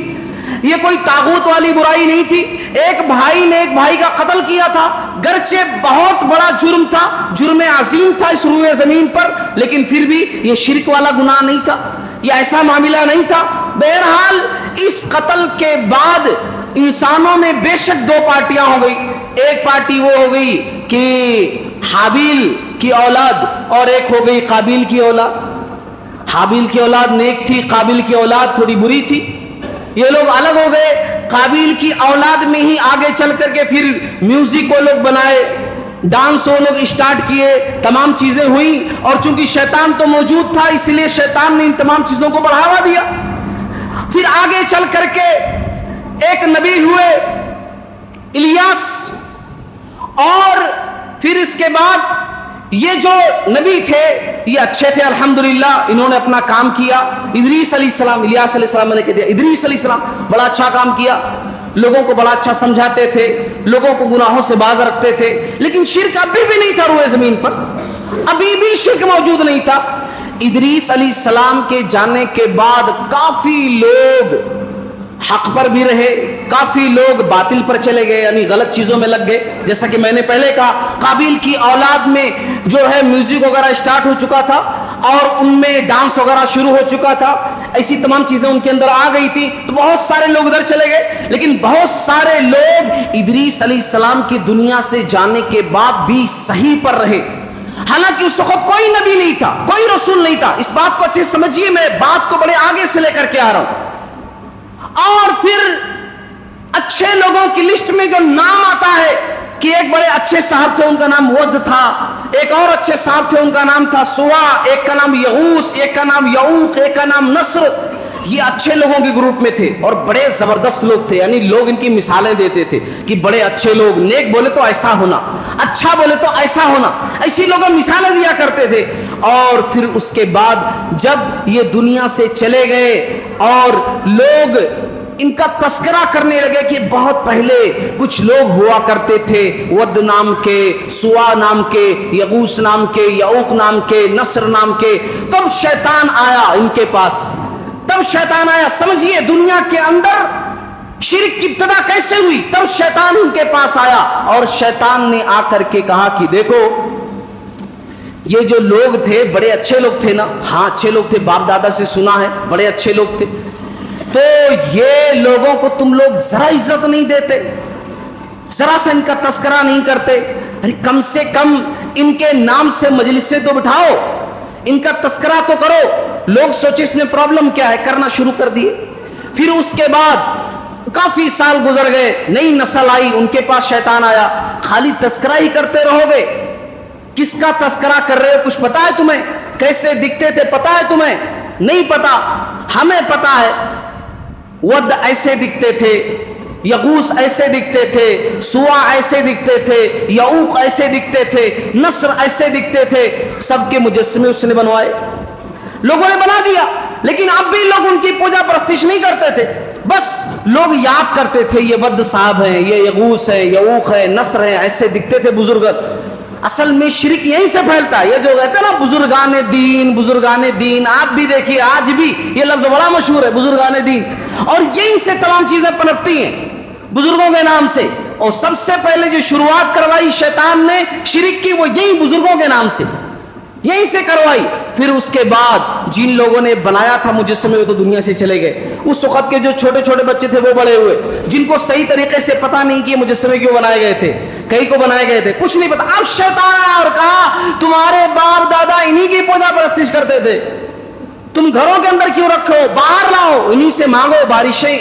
یہ کوئی طاغوت والی برائی نہیں تھی۔ ایک بھائی نے ایک بھائی کا قتل کیا تھا، گرچہ بہت بڑا جرم تھا، جرم عظیم تھا اس روئے زمین پر، لیکن پھر بھی یہ شرک والا گناہ نہیں تھا، یہ ایسا معاملہ نہیں تھا۔ بہرحال اس قتل کے بعد انسانوں میں بے شک دو پارٹیاں ہو گئی، ایک پارٹی وہ ہو گئی کہ حابیل کی اولاد اور ایک ہو گئی قابیل کی اولاد۔ حابیل کی اولاد نیک تھی، قابیل کی اولاد تھوڑی بری تھی، یہ لوگ الگ ہو گئے۔ قابیل کی اولاد میں ہی آگے چل کر کے پھر میوزک وہ لوگ بنائے، ڈانس وہ لوگ اسٹارٹ کیے، تمام چیزیں ہوئیں، اور چونکہ شیطان تو موجود تھا اس لیے شیطان نے ان تمام چیزوں کو بڑھاوا دیا۔ پھر آگے چل کر کے ایک نبی ہوئے الیاس، اور پھر اس کے بعد یہ جو نبی تھے یہ اچھے تھے الحمدللہ، انہوں نے اپنا کام کیا۔ ادریس علیہ السلام، الیاس علیہ السلام میں نے کہہ دیا، ادریس علیہ السلام بڑا اچھا کام کیا، لوگوں کو بڑا اچھا سمجھاتے تھے، لوگوں کو گناہوں سے باز رکھتے تھے، لیکن شرک ابھی بھی نہیں تھا روئے زمین پر، ابھی بھی شرک موجود نہیں تھا۔ ادریس علیہ السلام کے جانے کے بعد کافی لوگ حق پر بھی رہے، کافی لوگ باطل پر چلے گئے، یعنی غلط چیزوں میں لگ گئے۔ جیسا کہ میں نے پہلے کہا، قابیل کی اولاد میں جو ہے میوزک وغیرہ اسٹارٹ ہو چکا تھا اور ان میں ڈانس وغیرہ شروع ہو چکا تھا، ایسی تمام چیزیں ان کے اندر آ گئی تھی، تو بہت سارے لوگ ادھر چلے گئے۔ لیکن بہت سارے لوگ ادریس علیہ السلام کی دنیا سے جانے کے بعد بھی صحیح پر رہے، حالانکہ اس وقت کوئی نبی نہیں تھا، کوئی رسول نہیں تھا۔ اس بات کو اچھے سمجھیے، میں بات کو بڑے آگے سے لے کر کے آ رہا ہوں۔ اور پھر اچھے لوگوں کی لسٹ میں جو نام آتا ہے کہ ایک بڑے اچھے صاحب تھے، ان کا نام ود تھا، ایک اور اچھے صاحب تھے، ان کا نام تھا سوا، ایک کا نام یغوس، ایک کا نام یعوق، ایک کا نام نصر، یہ اچھے لوگوں کے گروپ میں تھے اور بڑے زبردست لوگ تھے، یعنی لوگ ان کی مثالیں دیتے تھے کہ بڑے اچھے لوگ، نیک بولے تو ایسا ہونا، اچھا بولے تو ایسا ہونا، ایسی لوگوں مثالیں دیا کرتے تھے۔ اور پھر اس کے بعد جب یہ دنیا سے چلے گئے اور لوگ ان کا تذکرہ کرنے لگے کہ بہت پہلے کچھ لوگ ہوا کرتے تھے، ود نام کے، سوا نام کے، یغوس نام کے، یعوق نام کے، نصر نام کے، تب شیطان آیا ان کے پاس، تب شیطان آیا۔ سمجھیے دنیا کے اندر شرک کی ابتدا کیسے ہوئی، تب شیطان ان کے پاس آیا، اور شیطان نے آ کر کے کہا کہ دیکھو یہ جو لوگ تھے بڑے اچھے لوگ تھے نا، ہاں اچھے لوگ تھے، باپ دادا سے سنا ہے بڑے اچھے لوگ تھے، تو یہ لوگوں کو تم لوگ ذرا عزت نہیں دیتے، ذرا سا ان کا تذکرہ نہیں کرتے، کم سے کم ان کے نام سے مجلسیں تو بٹھاؤ، ان کا تذکرہ تو کرو۔ لوگ سوچے اس میں پرابلم کیا ہے، کرنا شروع کر دیے۔ پھر اس کے بعد کافی سال گزر گئے، نئی نسل آئی، ان کے پاس شیطان آیا، خالی تذکرہ ہی کرتے رہو گے، کس کا تذکرہ کر رہے ہو، کچھ پتا ہے تمہیں، کیسے دکھتے تھے پتا ہے تمہیں، نہیں پتا، ہمیں پتا ہے، ود ایسے دکھتے تھے، یغوس ایسے دکھتے تھے، سوا ایسے دکھتے تھے، یعوق ایسے دکھتے تھے، نصر ایسے دکھتے تھے، سب کے مجسمے اس نے بنوائے، لوگوں نے بنا دیا۔ لیکن اب بھی لوگ ان کی پوجا پرستش نہیں کرتے تھے، بس لوگ یاد کرتے تھے یہ ود صاحب ہیں، یہ یغوس ہے، یعوق ہے، نصر ہے، ایسے دکھتے تھے بزرگ۔ اصل میں شرک یہیں سے پھیلتا ہے، یہ جو کہتے ہیں نا بزرگان دین، بزرگان دین، آپ بھی دیکھیے آج بھی یہ لفظ بڑا مشہور ہے بزرگان دین، اور یہیں سے تمام چیزیں پنپتی ہیں بزرگوں کے نام سے۔ اور سب سے پہلے جو شروعات کروائی شیطان نے شرک کی، وہ یہی بزرگوں کے نام سے، یہیں سے کروائی۔ پھر اس کے بعد جن لوگوں نے بنایا تھا مجسمے وہ تو دنیا سے چلے گئے، اس وقت کے جو چھوٹے چھوٹے بچے تھے وہ بڑے ہوئے، جن کو صحیح طریقے سے پتا نہیں کہ مجسمے کیوں بنائے گئے تھے، کئی کو بنائے گئے تھے، کچھ نہیں پتا۔ اب شیطان آیا اور کہا تمہارے باپ دادا انہی کی پوجا پرستش کرتے تھے، تم گھروں کے اندر کیوں رکھو، باہر لاؤ، انہی سے مانگو،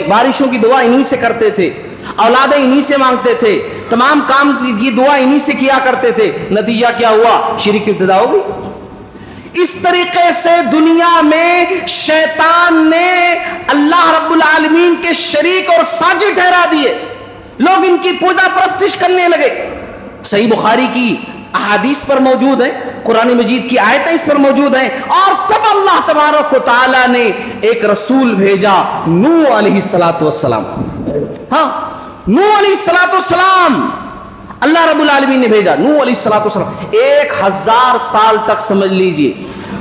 بارشوں کی دعا انہی سے کرتے تھے، اولادیں انہی سے مانگتے تھے، تمام کام کی دعا انہی سے کیا کرتے تھے۔ نتیجہ کیا ہوا، شرک کی ابتدا ہو گئی۔ اس طریقے سے دنیا میں شیطان نے اللہ رب العالمین کے شریک اور ساجد ٹھہرا دیے، لوگ ان کی پوجا پرستش کرنے لگے۔ صحیح بخاری کی احادیث پر موجود ہیں، قرآن مجید کی آیتیں اس پر موجود ہیں، اور تب اللہ تبارک و تعالی نے ایک رسول بھیجا، نوح علیہ الصلوۃ والسلام۔ ہاں نوح علیہ الصلوۃ والسلام اللہ رب العالمین نے بھیجا، نوح علیہ الصلوۃ والسلام 1000 سال تک سمجھ لیجئے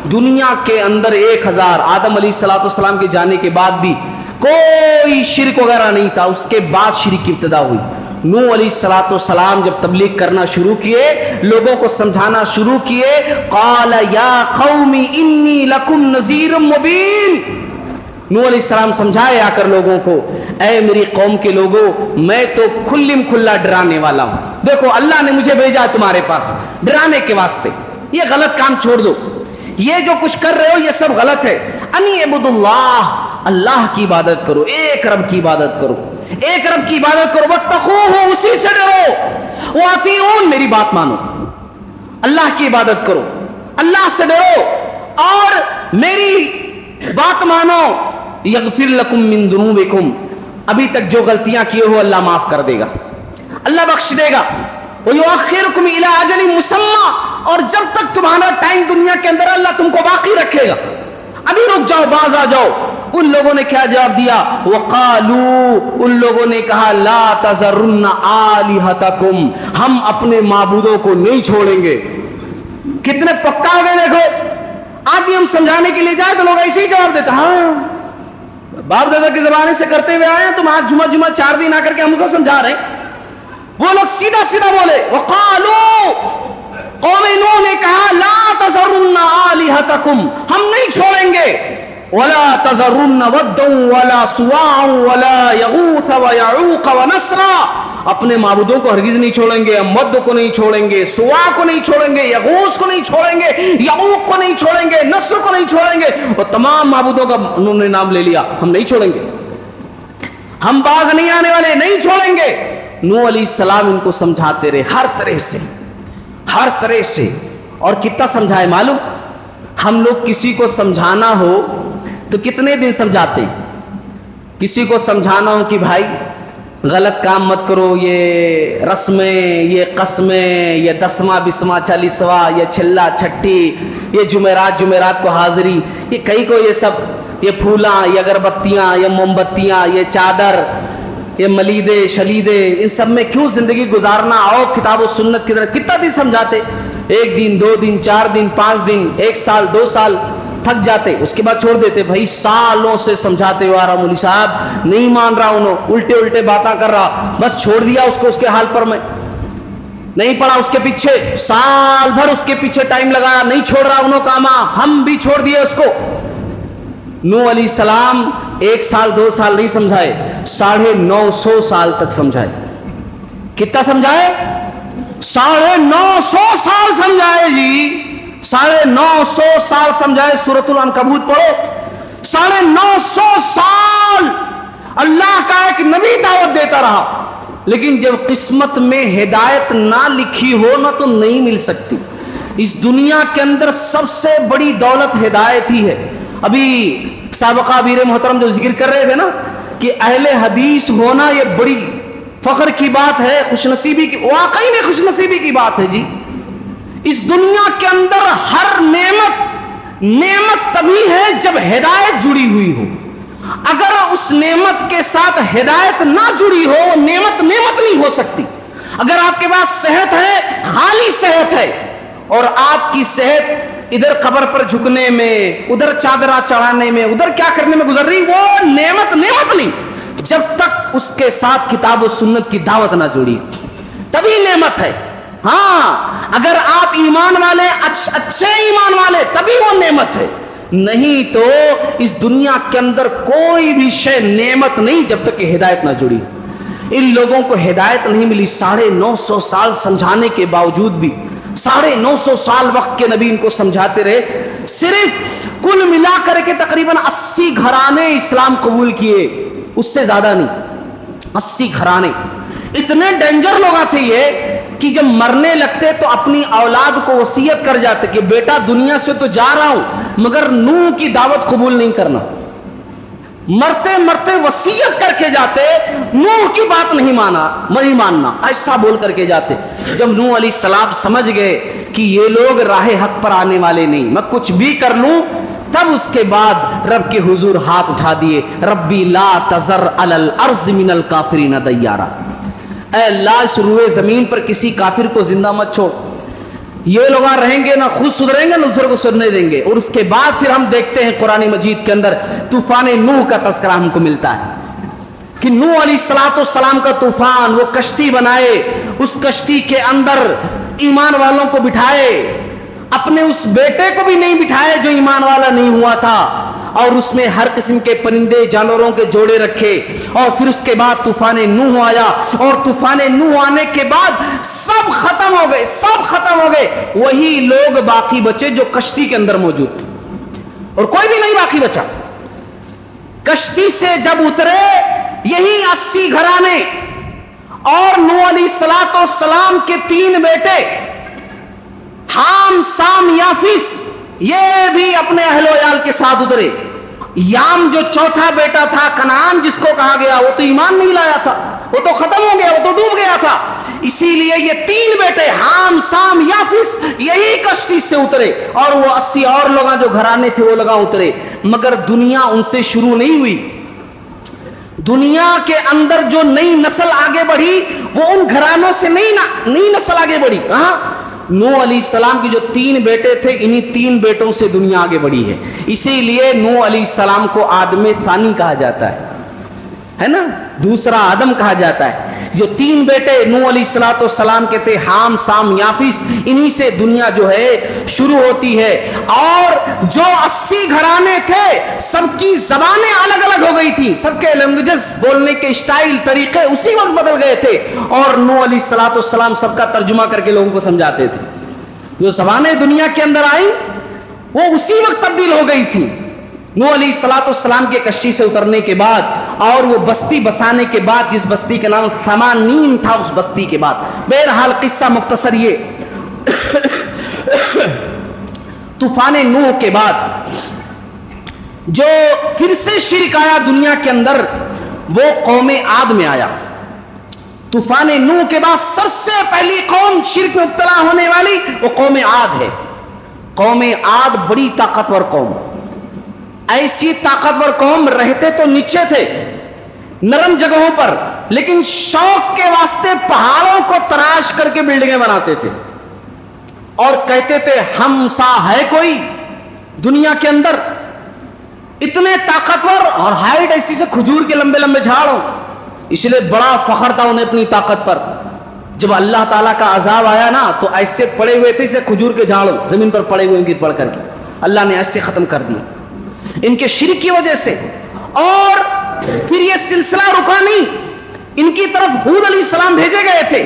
دنیا کے اندر 1000 آدم علیہ السلام کے جانے کے بعد بھی کوئی شرک وغیرہ نہیں تھا، اس کے بعد شرک کی ابتدا ہوئی۔ نوح علیہ السلام جب تبلیغ کرنا شروع کیے، لوگوں کو سمجھانا شروع کیے، قال یا قوم انی لکم نذیر مبین، نوح علیہ السلام سمجھائے آ کر لوگوں کو، اے میری قوم کے لوگوں، میں تو کھلم کھلا ڈرانے والا ہوں، دیکھو اللہ نے مجھے بھیجا تمہارے پاس ڈرانے کے واسطے، یہ غلط کام چھوڑ دو، یہ جو کچھ کر رہے ہو یہ سب غلط ہے، انی عبد اللہ، اللہ کی عبادت کرو، ایک رب کی عبادت کرو، ایک رب کی عبادت کرو، واتقوہ، اسی سے ڈرو، واطیعون، میری بات مانو، اللہ کی عبادت کرو، اللہ سے ڈرو اور میری بات مانو، یغفر لکم من ذنوبکم، ابھی تک جو غلطیاں کیے ہو اللہ معاف کر دے گا، اللہ بخش دے گا، وَيُؤَخِّرُكُمْ إِلَىٰ أَجَلٍ مُّسَمًّى، اور جب تک تمہارا ٹائم دنیا کے اندر اللہ تم کو باقی رکھے گا، ابھی رک جاؤ، باز آ جاؤ۔ ان لوگوں نے کیا جواب دیا؟ وَقَالُوا، ان لوگوں نے کہا، لَا تَذَرُنَّ آلِهَتَكُمْ، ہم اپنے معبودوں کو نہیں چھوڑیں گے۔ کتنے پکا ہو گئے دیکھو، آج بھی ہم سمجھانے کے لیے جائیں تو لوگ ایسے ہی جواب دیتے، ہاں باپ دادا کے زمانے سے کرتے ہوئے آئے ہیں، تم آج جمعہ 4 دن آ کر کے ہم کو سمجھا رہے ہیں۔ وہ لوگ سیدھا سیدھا بولے، وقالو، قوم نوح نے کہا، لا تذرن آلہتکم، ہم نہیں چھوڑیں گے، ولا تذرن ودا ولا سواع ولا یغوث ویعوق ونسرا، اپنے معبودوں کو ہرگز نہیں چھوڑیں گے، ہم ود کو نہیں چھوڑیں گے، سواع کو نہیں چھوڑیں گے، یغوث کو نہیں چھوڑیں گے، یعوق کو نہیں چھوڑیں گے، نسر کو نہیں چھوڑیں گے، اور تمام معبودوں کا انہوں نے نام لے لیا، ہم نہیں چھوڑیں گے، ہم باز نہیں آنے والے، نہیں چھوڑیں گے۔ نوح علیہ السلام ان کو سمجھاتے رہے ہر طرح سے، اور کتنا سمجھائے معلوم؟ ہم لوگ کسی کو سمجھانا ہو تو کتنے دن سمجھاتے ہیں؟ کسی کو سمجھانا ہو کہ بھائی غلط کام مت کرو، یہ رسمیں، یہ قسمیں، یہ 10واں 20واں 40واں، یہ چھلا چھٹی، یہ جمعرات کو حاضری، یہ کئی کو یہ سب، یہ پھولاں، یہ اگربتیاں، یہ موم بتیاں، یہ چادر، یہ ملیدے شلیدے، ان سب میں کیوں زندگی گزارنا؟ آؤ کتاب و سنت کی طرف، کتنا دن سمجھاتے؟ 1 دن 2 دن 4 دن 5 دن 1 سال 2 سال، تھک جاتے، اس کے بعد چھوڑ دیتے۔ بھائی سالوں سے سمجھاتے ہو آ رہا، مولوی صاحب نہیں مان رہا، انہوں الٹے باتاں کر رہا، بس چھوڑ دیا اس کو، اس کے حال پر میں نہیں پڑا، اس کے پیچھے سال بھر اس کے پیچھے ٹائم لگایا، نہیں چھوڑ رہا انہوں کاما، ہم بھی چھوڑ دیے اس کو۔ نوح علیہ السلام 1 سال 2 سال نہیں سمجھائے، 950 سال تک سمجھائے۔ کتنا سمجھائے؟ 950 سال سمجھائے جی، 950 سال سمجھائے۔ سورۃ العنکبوت پڑھو، 950 سال اللہ کا ایک نبی دعوت دیتا رہا، لیکن جب قسمت میں ہدایت نہ لکھی ہو نا تو نہیں مل سکتی۔ اس دنیا کے اندر سب سے بڑی دولت ہدایت ہی ہے۔ ابھی سابقہ امیر محترم جو ذکر کر رہے تھے نا کہ اہل حدیث ہونا یہ بڑی فخر کی بات ہے، خوش نصیبی کی، واقعی میں خوش نصیبی کی بات ہے جی۔ اس دنیا کے اندر ہر نعمت تبھی ہے جب ہدایت جڑی ہوئی ہو، اگر اس نعمت کے ساتھ ہدایت نہ جڑی ہو وہ نعمت نہیں ہو سکتی۔ اگر آپ کے پاس صحت ہے، خالی صحت ہے، اور آپ کی صحت ادھر قبر پر جھکنے میں، ادھر چادرہ چڑھانے میں، ادھر کیا کرنے میں گزر رہی، وہ نعمت نہیں، جب تک اس کے ساتھ کتاب و سنت کی دعوت نہ جڑی تبھی نعمت ہے۔ ہاں اگر آپ ایمان والے، اچھے ایمان والے، تبھی وہ نعمت ہے، نہیں تو اس دنیا کے اندر کوئی بھی شے نعمت نہیں جب تک کہ ہدایت نہ جڑی۔ ان لوگوں کو ہدایت نہیں ملی، 950 سال سمجھانے کے باوجود بھی، 950 سال وقت کے نبی ان کو سمجھاتے رہے۔ صرف کل ملا کر کے تقریباً 80 گھرانے اسلام قبول کیے، اس سے زیادہ نہیں، 80 گھرانے۔ اتنے ڈینجر لوگ تھے یہ کہ جب مرنے لگتے تو اپنی اولاد کو وصیت کر جاتے کہ بیٹا دنیا سے تو جا رہا ہوں مگر نوح کی دعوت قبول نہیں کرنا، مرتے وصیت کر کے جاتے، نوح کی بات نہیں ماننا، ایسا بول کر کے جاتے۔ جب نوح علیہ السلام سمجھ گئے کہ یہ لوگ راہ حق پر آنے والے نہیں، میں کچھ بھی کر لوں، تب اس کے بعد رب کے حضور ہاتھ اٹھا دیے، ربی لا تذر علی الارض من الکافرین دیارا، اے اللہ اس روئے زمین پر کسی کافر کو زندہ مت چھوڑ۔ یہ لوگ رہیں گے نہ خود سدھریں گے نہ دوسروں کو سدھرنے دیں گے. اور اس کے بعد پھر ہم دیکھتے ہیں قرآن مجید کے اندر طوفان نوح کا تذکرہ ہم کو ملتا ہے کہ نوح علیہ السلام کا طوفان, وہ کشتی بنائے, اس کشتی کے اندر ایمان والوں کو بٹھائے, اپنے اس بیٹے کو بھی نہیں بٹھائے جو ایمان والا نہیں ہوا تھا, اور اس میں ہر قسم کے پرندے جانوروں کے جوڑے رکھے. اور پھر اس کے بعد طوفان نوح آیا, اور طوفان نوح آنے کے بعد سب ختم ہو گئے, سب ختم ہو گئے. وہی لوگ باقی بچے جو کشتی کے اندر موجود تھے, اور کوئی بھی نہیں باقی بچا. کشتی سے جب اترے یہی 80 گھرانے اور نوح علیہ السلام کے 3 بیٹے حام, سام, یافس, یہ بھی اپنے اہل و عیال کے ساتھ اترے. یام جو چوتھا بیٹا تھا, کنعان جس کو کہا گیا, وہ تو ایمان نہیں لایا تھا, وہ تو ختم ہو گیا, وہ تو ڈوب گیا تھا. اسی لیے یہ 3 بیٹے حام, سام, یافس یہی کشتی سے اترے, اور وہ 80 اور لوگ جو گھرانے تھے وہ لوگ اترے. مگر دنیا ان سے شروع نہیں ہوئی. دنیا کے اندر جو نئی نسل آگے بڑھی وہ ان گھرانوں سے نئی نسل آگے بڑھی. ہاں, نوح علیہ السلام کی جو 3 بیٹے تھے, انہی 3 بیٹوں سے دنیا آگے بڑھی ہے. اسی لیے نوح علیہ السلام کو آدم ثانی کہا جاتا ہے نا, دوسرا آدم کہا جاتا ہے. جو 3 بیٹے نوح علیہ السلام کے تھے, حام, سام, یافس, انہی سے دنیا جو ہے شروع ہوتی ہے. اور جو 80 گھرانے تھے سب کی زبانیں الگ الگ ہو گئی تھی, سب کے لینگویجز, بولنے کے اسٹائل, طریقے اسی وقت بدل گئے تھے. اور نوح علیہ السلام سب کا ترجمہ کر کے لوگوں کو سمجھاتے تھے. جو زبانیں دنیا کے اندر آئیں وہ اسی وقت تبدیل ہو گئی تھی نوح علیہ السلام کے کشتی سے اترنے کے بعد, اور وہ بستی بسانے کے بعد, جس بستی کا نام ثمانین تھا, اس بستی کے بعد. بہرحال قصہ مختصر یہ, طوفان نوح کے بعد جو پھر سے شرک آیا دنیا کے اندر, وہ قوم عاد میں آیا. طوفان نوح کے بعد سب سے پہلی قوم شرک میں مبتلا ہونے والی وہ قوم عاد ہے. قوم عاد بڑی طاقتور قوم, ایسی طاقتور قوم, رہتے تو نیچے تھے نرم جگہوں پر, لیکن شوق کے واسطے پہاڑوں کو تراش کر کے بلڈنگیں بناتے تھے, اور کہتے تھے ہم سا ہے کوئی دنیا کے اندر. اتنے طاقتور, اور ہائٹ ایسی سے کھجور کے لمبے لمبے جھاڑ ہوں, اس لیے بڑا فخر تھا انہیں اپنی طاقت پر. جب اللہ تعالیٰ کا عذاب آیا نا تو ایسے پڑے ہوئے تھے جیسے کھجور کے جھاڑ زمین پر پڑے ہوئے گر پڑ کر کے, اللہ نے ایسے ختم کر دیا ان کے شرک کی وجہ سے. اور پھر یہ سلسلہ رکا نہیں, ان کی طرف ہود علیہ السلام بھیجے گئے تھے.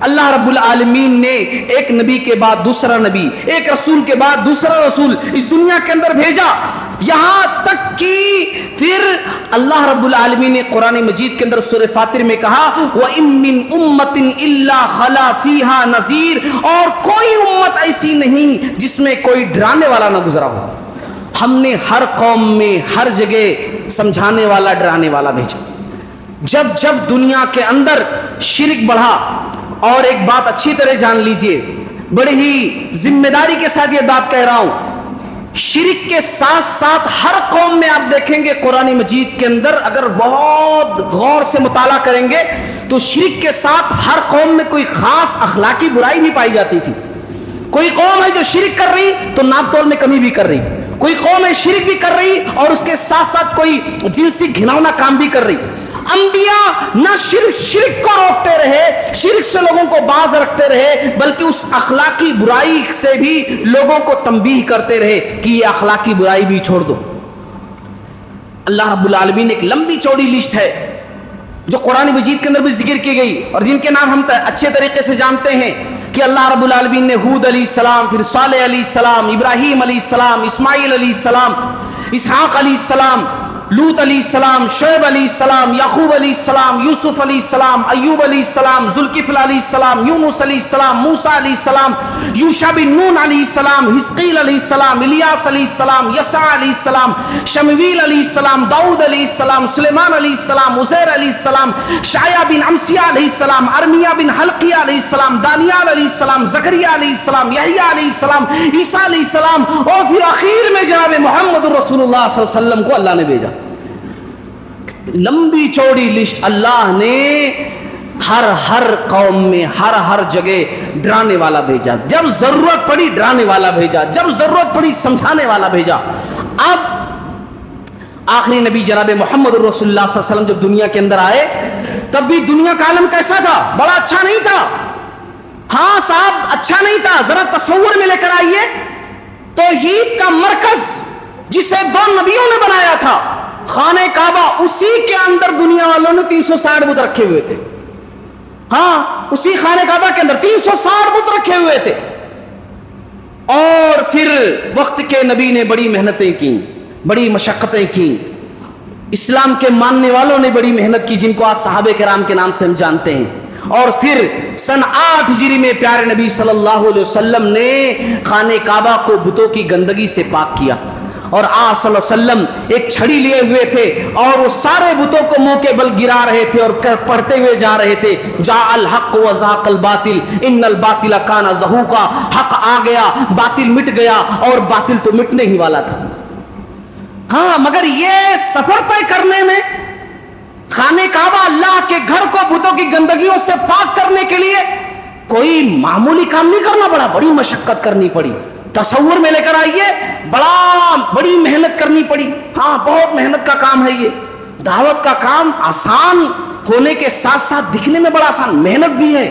اللہ رب العالمین نے ایک نبی کے بعد دوسرا نبی, ایک رسول کے بعد دوسرا رسول اس دنیا کے اندر بھیجا, یہاں تک کہ پھر اللہ رب العالمین نے قرآن مجید کے اندر سورہ فاطر میں کہا وَإِن مِّن أُمَّةٍ إِلَّا خَلَا فِيهَا نَذِيرٌ, اور کوئی امت ایسی نہیں جس میں کوئی ڈرانے والا نہ گزرا ہو. ہم نے ہر قوم میں ہر جگہ سمجھانے والا, ڈرانے والا بھیجا. جب جب دنیا کے اندر شرک بڑھا, اور ایک بات اچھی طرح جان لیجئے, بڑی ہی ذمہ داری کے ساتھ یہ بات کہہ رہا ہوں, شرک کے ساتھ ساتھ ہر قوم میں آپ دیکھیں گے قرآن مجید کے اندر اگر بہت غور سے مطالعہ کریں گے تو شرک کے ساتھ ہر قوم میں کوئی خاص اخلاقی برائی بھی پائی جاتی تھی. کوئی قوم ہے جو شرک کر رہی تو ناپ تول میں کمی بھی کر رہی, کوئی قوم ہے شرک بھی کر رہی اور اس کے ساتھ ساتھ کوئی جنسی گھناؤنا کام بھی کر رہی. انبیاء نہ شرک کو روکتے رہے, شرک سے لوگوں کو باز رکھتے رہے, بلکہ اس اخلاقی برائی سے بھی لوگوں کو تنبیہ کرتے رہے کہ یہ اخلاقی برائی بھی چھوڑ دو. اللہ رب العالمین ایک لمبی چوڑی لسٹ ہے جو قرآن مجید کے اندر بھی ذکر کی گئی, اور جن کے نام ہم اچھے طریقے سے جانتے ہیں کہ اللہ رب العالمین نے ہود علیہ السلام, پھر صالح علیہ السلام, ابراہیم علیہ السلام, اسماعیل علیہ السلام, اسحاق علیہ السلام, لوط علیہ السلام, شعیب علیہ السلام, یعقوب علیہ السلام, یوسف علیہ السلام, ایوب علیہ السلام, ذوالکفل علیہ السلام, یونس علیہ السلام, موسیٰ علیہ السلام, یوشع بن نون علیہ السلام, حزقیل علیہ السلام, الیاس علیہ السلام, یسع علیہ السلام, شمویل علیہ السلام, داؤد علیہ السلام, سلیمان علیہ السلام, عزیر علیہ السلام, شعیہ بن عمسیہ علیہ السلام, ارمیہ بن حلقیہ علیہ السلام, دانیال علیہ السلام, زکریا علیہ السلام, یحییٰ علیہ السلام, عیسیٰ علیہ السلام, اور پھر آخر میں جناب محمد رسول اللہ صلی اللہ علیہ وسلم کو اللہ نے بھیجا. لمبی چوڑی لسٹ. اللہ نے ہر قوم میں ہر جگہ ڈرانے والا بھیجا، جب ضرورت پڑی ڈرانے والا بھیجا، جب ضرورت پڑی سمجھانے والا بھیجا۔ اب آخری نبی جناب محمد رسول اللہ صلی اللہ علیہ وسلم جب دنیا کے اندر آئے تب بھی دنیا کا عالم کیسا تھا؟ بڑا اچھا نہیں تھا۔ ہاں صاحب اچھا نہیں تھا، ذرا تصور میں لے کر آئیے، توحید کا مرکز جسے 2 نبیوں نے بنایا تھا خانہ کعبہ، اسی کے اندر دنیا والوں نے 360 بت رکھے ہوئے تھے۔ ہاں اسی خانہ کعبہ کے اندر 360 بت رکھے ہوئے تھے، اور پھر وقت کے نبی نے بڑی محنتیں کی، بڑی مشقتیں کی، اسلام کے ماننے والوں نے بڑی محنت کی جن کو آج صحابہ کرام کے نام سے ہم جانتے ہیں، اور پھر سن 8 ہجری میں پیارے نبی صلی اللہ علیہ وسلم نے خانہ کعبہ کو بتوں کی گندگی سے پاک کیا، اور آپ صلی اللہ علیہ وسلم ایک چھڑی لیے ہوئے تھے اور وہ سارے بتوں کو منہ کے بل گرا رہے تھے اور پڑھتے ہوئے جا رہے تھے، جاء الحق وزاق الباطل ان الباطل کان زہوقا، حق آ گیا باطل مٹ گیا، اور باطل تو مٹنے ہی والا تھا۔ ہاں مگر یہ سفر طے کرنے میں خانہ کعبہ اللہ کے گھر کو بتوں کی گندگیوں سے پاک کرنے کے لیے کوئی معمولی کام نہیں کرنا پڑا، بڑی مشقت کرنی پڑی۔ تصور میں لے کر آئیے، بڑی محنت کرنی پڑی۔ ہاں بہت محنت کا کام ہے یہ، دعوت کا کام آسان ہونے کے ساتھ ساتھ دکھنے میں بڑا آسان، محنت بھی ہے،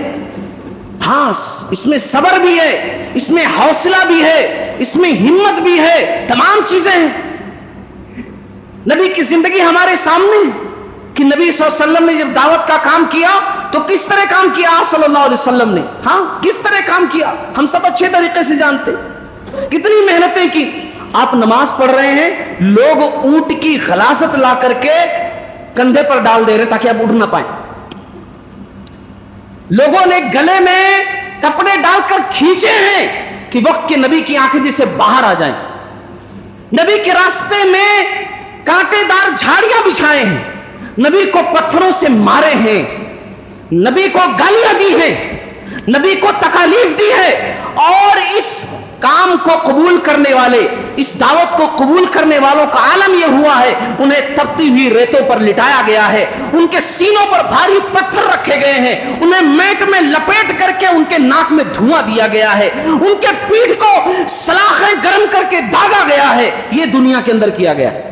ہاں اس میں صبر بھی ہے، اس میں حوصلہ بھی ہے، اس میں ہمت بھی ہے، تمام چیزیں ہیں۔ نبی کی زندگی ہمارے سامنے کہ نبی صلی اللہ علیہ وسلم نے جب دعوت کا کام کیا تو کس طرح کام کیا آپ صلی اللہ علیہ وسلم نے، ہاں کس طرح کام کیا ہم سب اچھے طریقے سے جانتے، کتنی محنتیں کی۔ آپ نماز پڑھ رہے ہیں، لوگ اونٹ کی غلاظت لا کر کے کندھے پر ڈال دے رہے تاکہ آپ اٹھ نہ پائیں، لوگوں نے گلے میں کپڑے ڈال کر کھینچے ہیں کہ وقت کے نبی کی آنکھیں جس سے باہر آ جائیں، نبی کے راستے میں کانٹے دار جھاڑیاں بچھائے ہیں، نبی کو پتھروں سے مارے ہیں، نبی کو گالیاں دی ہیں، نبی کو تکالیف دی ہے، اور اس کام کو قبول کرنے والے، اس دعوت کو قبول کرنے والوں کا عالم یہ ہوا ہے انہیں تپتی ہوئی ریتوں پر لٹایا گیا ہے، ان کے سینوں پر بھاری پتھر رکھے گئے ہیں، انہیں میٹ میں لپیٹ کر کے ان کے ناک میں دھواں دیا گیا ہے، ان کے پیٹھ کو سلاخیں گرم کر کے داغا گیا ہے، یہ دنیا کے اندر کیا گیا ہے۔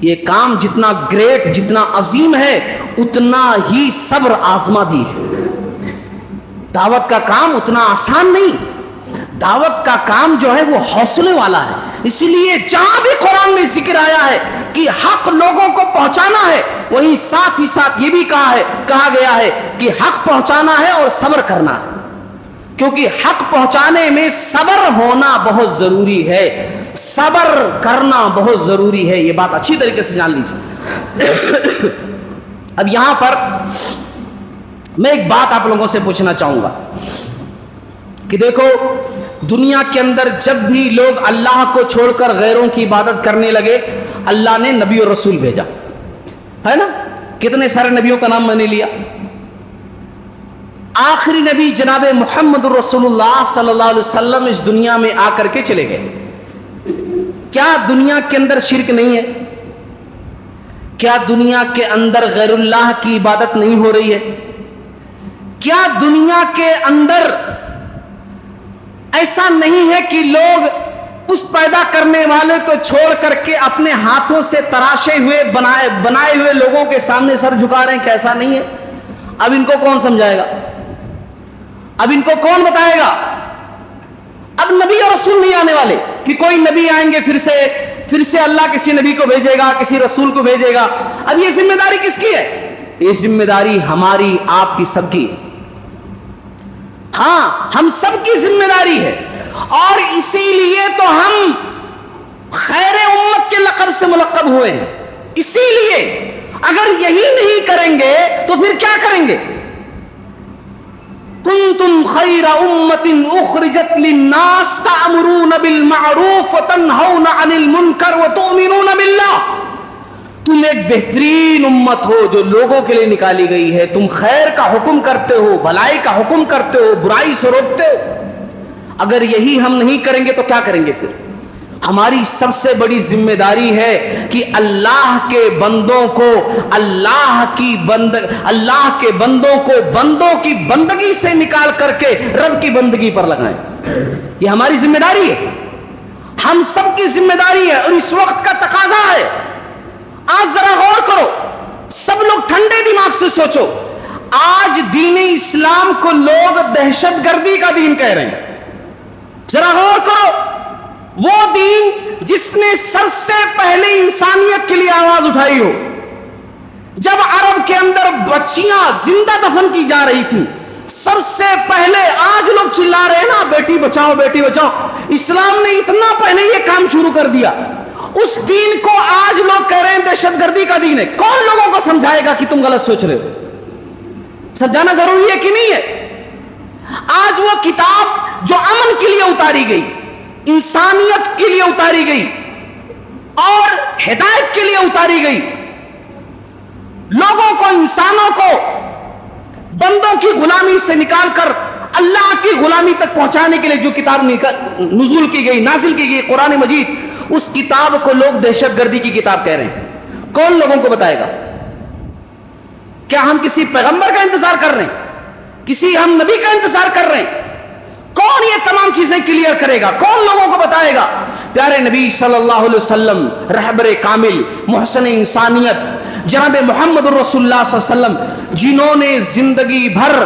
یہ کام جتنا گریٹ، جتنا عظیم ہے، اتنا ہی صبر آزما بھی ہے۔ دعوت کا کام اتنا آسان نہیں، دعوت کا کام جو ہے وہ حوصلے والا ہے، اسی لیے جہاں بھی قرآن میں ذکر آیا ہے کہ حق لوگوں کو پہنچانا ہے، وہیں ساتھ ہی ساتھ یہ بھی کہا گیا ہے کہ حق پہنچانا ہے اور صبر کرنا ہے، کیونکہ حق پہنچانے میں صبر ہونا بہت ضروری ہے، صبر کرنا بہت ضروری ہے، یہ بات اچھی طریقے سے جان لیجیے۔ اب یہاں پر میں ایک بات آپ لوگوں سے پوچھنا چاہوں گا کہ دیکھو، دنیا کے اندر جب بھی لوگ اللہ کو چھوڑ کر غیروں کی عبادت کرنے لگے، اللہ نے نبی اور رسول بھیجا ہے نا، کتنے سارے نبیوں کا نام میں نے لیا، آخری نبی جناب محمد رسول اللہ صلی اللہ علیہ وسلم اس دنیا میں آ کر کے چلے گئے۔ کیا دنیا کے اندر شرک نہیں ہے؟ کیا دنیا کے اندر غیر اللہ کی عبادت نہیں ہو رہی ہے؟ کیا دنیا کے اندر ایسا نہیں ہے کہ لوگ اس پیدا کرنے والے کو چھوڑ کر کے اپنے ہاتھوں سے تراشے ہوئے بنائے ہوئے لوگوں کے سامنے سر جھکا رہے ہیں؟ کہ ایسا نہیں ہے؟ اب ان کو کون سمجھائے گا؟ اب ان کو کون بتائے گا؟ اب نبی اور رسول نہیں آنے والے کہ کوئی نبی آئیں گے پھر سے اللہ کسی نبی کو بھیجے گا، کسی رسول کو بھیجے گا۔ اب یہ ذمہ داری کس کی ہے؟ یہ ذمہ داری ہماری، آپ کی، سب کی، ہاں ہم سب کی ذمہ داری ہے، اور اسی لیے تو ہم خیر امت کے لقب سے ملقب ہوئے ہیں۔ اسی لیے اگر یہی نہیں کریں گے تو پھر کیا کریں گے؟ کنتم خیر امت اخرجت للناس تأمرون بالمعروف وتنہون عن المنکر وتؤمنون باللہ۔ تم ایک بہترین امت ہو جو لوگوں کے لیے نکالی گئی ہے، تم خیر کا حکم کرتے ہو، بھلائی کا حکم کرتے ہو، برائی سے روکتے ہو۔ اگر یہی ہم نہیں کریں گے تو کیا کریں گے پھر؟ ہماری سب سے بڑی ذمہ داری ہے کہ اللہ کے بندوں کو اللہ کے بندوں کو بندوں کی بندگی سے نکال کر کے رب کی بندگی پر لگائیں. یہ ہماری ذمہ داری ہے, ہم سب کی ذمہ داری ہے, اور اس وقت کا تقاضا ہے. آج ذرا غور کرو, سب لوگ ٹھنڈے دماغ سے سوچو. آج دین اسلام کو لوگ دہشت گردی کا دین کہہ رہے ہیں. ذرا غور کرو, وہ دین جس نے سب سے پہلے انسانیت کے لیے آواز اٹھائی ہو. جب عرب کے اندر بچیاں زندہ دفن کی جا رہی تھیں, سب سے پہلے, آج لوگ چلا رہے ہیں نا بیٹی بچاؤ بیٹی بچاؤ, اسلام نے اتنا پہلے یہ کام شروع کر دیا. اس دین کو آج لوگ کہہ رہے ہیں دہشت گردی کا دین ہے. کون لوگوں کو سمجھائے گا کہ تم غلط سوچ رہے ہو؟ سمجھانا ضروری ہے کہ نہیں ہے؟ آج وہ کتاب جو امن کے لیے اتاری گئی, انسانیت کے لیے اتاری گئی اور ہدایت کے لیے اتاری گئی, لوگوں کو, انسانوں کو بندوں کی غلامی سے نکال کر اللہ کی غلامی تک پہنچانے کے لیے جو کتاب نزول کی گئی, نازل کی گئی, قرآن مجید, اس کتاب کو لوگ دہشت گردی کی کتاب کہہ رہے ہیں. کون لوگوں کو بتائے گا؟ کیا ہم کسی پیغمبر کا انتظار کر رہے ہیں؟ کسی ہم نبی کا انتظار کر رہے ہیں؟ کون یہ تمام چیزیں کلیئر کرے گا؟ کون لوگوں کو بتائے گا؟ پیارے نبی صلی اللہ علیہ وسلم, رہبر کامل, محسن انسانیت, جناب محمد رسول اللہ صلی اللہ علیہ وسلم, جنہوں نے زندگی بھر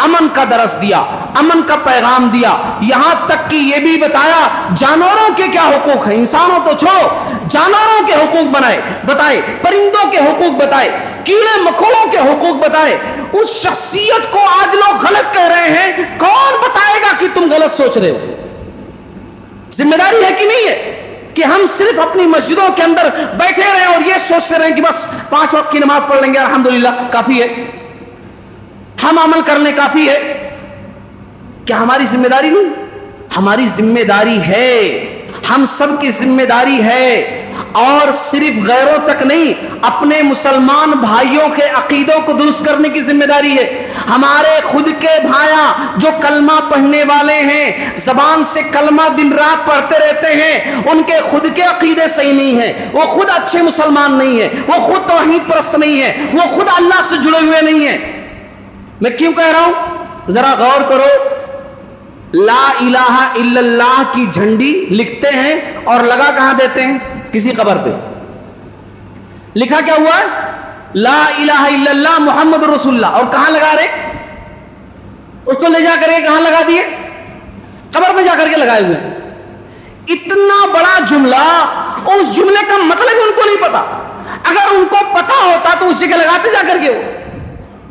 امن کا درس دیا, امن کا پیغام دیا, یہاں تک کہ یہ بھی بتایا جانوروں کے کیا حقوق ہیں. انسانوں تو چھوڑو, جانوروں کے حقوق بتائے, پرندوں کے حقوق بتائے, کیڑے مکوڑوں کے حقوق بتائے. اس شخصیت کو آج لوگ غلط کہہ رہے ہیں. کون بتائے گا کہ تم غلط سوچ رہے ہو؟ ذمہ داری ہے کہ نہیں ہے کہ ہم صرف اپنی مسجدوں کے اندر بیٹھے رہیں اور یہ سوچتے رہیں کہ بس 5 وقت کی نماز پڑھ لیں گے الحمدللہ کافی ہے, ہم عمل کر لیں کافی ہے؟ کیا ہماری ذمہ داری نہیں؟ ہماری ذمہ داری ہے, ہم سب کی ذمہ داری ہے. اور صرف غیروں تک نہیں, اپنے مسلمان بھائیوں کے عقیدوں کو درست کرنے کی ذمہ داری ہے. ہمارے خود کے بھائیاں جو کلمہ پڑھنے والے ہیں, زبان سے کلمہ دن رات پڑھتے رہتے ہیں, ان کے خود کے عقیدے صحیح نہیں ہیں, وہ خود اچھے مسلمان نہیں ہیں, وہ خود توحید پرست نہیں ہیں, وہ خود اللہ سے جڑے ہوئے نہیں ہیں. میں کیوں کہہ رہا ہوں؟ ذرا غور کرو. لا الہ الا اللہ کی جھنڈی لکھتے ہیں اور لگا کہاں دیتے ہیں؟ کسی قبر پہ. لکھا کیا ہوا ہے؟ لا الہ الا اللہ محمد رسول اللہ, اور کہاں لگا رہے؟ اس کو لے جا کر کے کہاں لگا دیے؟ قبر میں جا کر کے لگائے ہوئے. اتنا بڑا جملہ, اس جملے کا مطلب ان کو نہیں پتا. اگر ان کو پتا ہوتا تو اسی کے لگاتے جا کر کے, وہ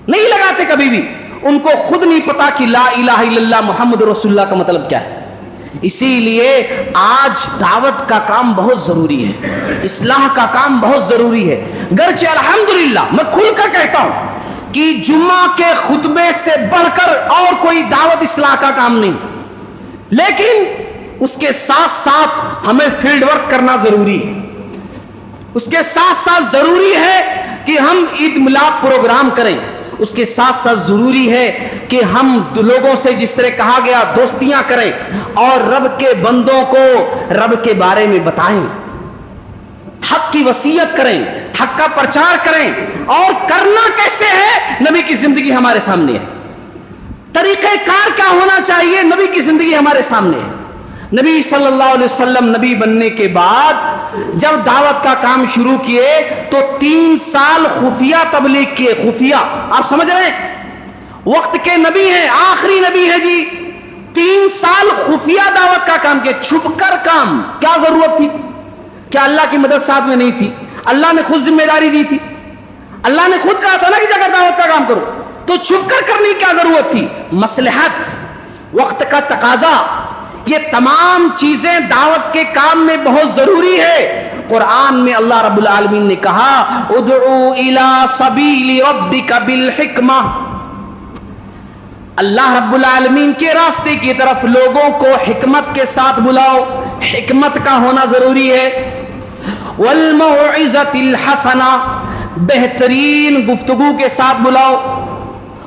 نہیں لگاتے کبھی بھی. ان کو خود نہیں پتا کہ لا الہ الا اللہ محمد رسول اللہ کا مطلب کیا ہے. اسی لیے آج دعوت کا کام بہت ضروری ہے, اصلاح کا کام بہت ضروری ہے. گرچہ الحمدللہ میں کھل کر کہتا ہوں کہ جمعہ کے خطبے سے بڑھ کر اور کوئی دعوت اصلاح کا کام نہیں, لیکن اس کے ساتھ ساتھ ہمیں فیلڈ ورک کرنا ضروری ہے. اس کے ساتھ ساتھ ضروری ہے کہ ہم عید میلاد پروگرام کریں. اس کے ساتھ ساتھ ضروری ہے کہ ہم لوگوں سے جس طرح کہا گیا دوستیاں کریں اور رب کے بندوں کو رب کے بارے میں بتائیں, حق کی وصیت کریں, حق کا پرچار کریں. اور کرنا کیسے ہے؟ نبی کی زندگی ہمارے سامنے ہے. طریقہ کار کیا ہونا چاہیے؟ نبی کی زندگی ہمارے سامنے ہے. نبی صلی اللہ علیہ وسلم نبی بننے کے بعد جب دعوت کا کام شروع کیے تو 3 سال خفیہ تبلیغ کیے. خفیہ, آپ سمجھ رہے ہیں, وقت کے نبی ہیں, آخری نبی ہے جی. 3 سال خفیہ دعوت کا کام کیا, چھپ کر کام. کیا ضرورت تھی؟ کیا اللہ کی مدد ساتھ میں نہیں تھی؟ اللہ نے خود ذمہ داری دی تھی. اللہ نے خود کہا تھا نا کہ جگہ دعوت کا کام کرو, تو چھپ کر کرنے کی کیا ضرورت تھی؟ مصلحت, وقت کا تقاضا, یہ تمام چیزیں دعوت کے کام میں بہت ضروری ہے. قرآن میں اللہ رب العالمین نے کہا ادعو الی سبیل ربک بالحکمہ, اللہ رب العالمین کے راستے کی طرف لوگوں کو حکمت کے ساتھ بلاؤ. حکمت کا ہونا ضروری ہے. والموعظۃ الحسنہ, بہترین گفتگو کے ساتھ بلاؤ.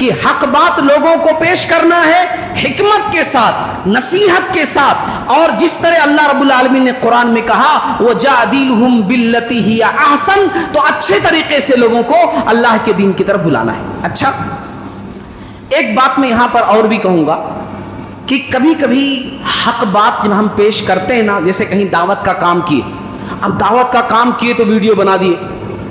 کہ حق بات لوگوں کو پیش کرنا ہے حکمت کے ساتھ، نصیحت کے ساتھ، اور جس طرح اللہ رب العالمین نے قرآن میں کہا وَجَادِلْهُمْ بِالَّتِي هِيَ أَحْسَنُ، تو اچھے طریقے سے لوگوں کو اللہ کے دین کی طرف بلانا ہے۔ اچھا، ایک بات میں یہاں پر اور بھی کہوں گا کہ کبھی کبھی حق بات جب ہم پیش کرتے ہیں نا، جیسے کہیں دعوت کا کام کیے، اب دعوت کا کام کیے تو ویڈیو بنا دیے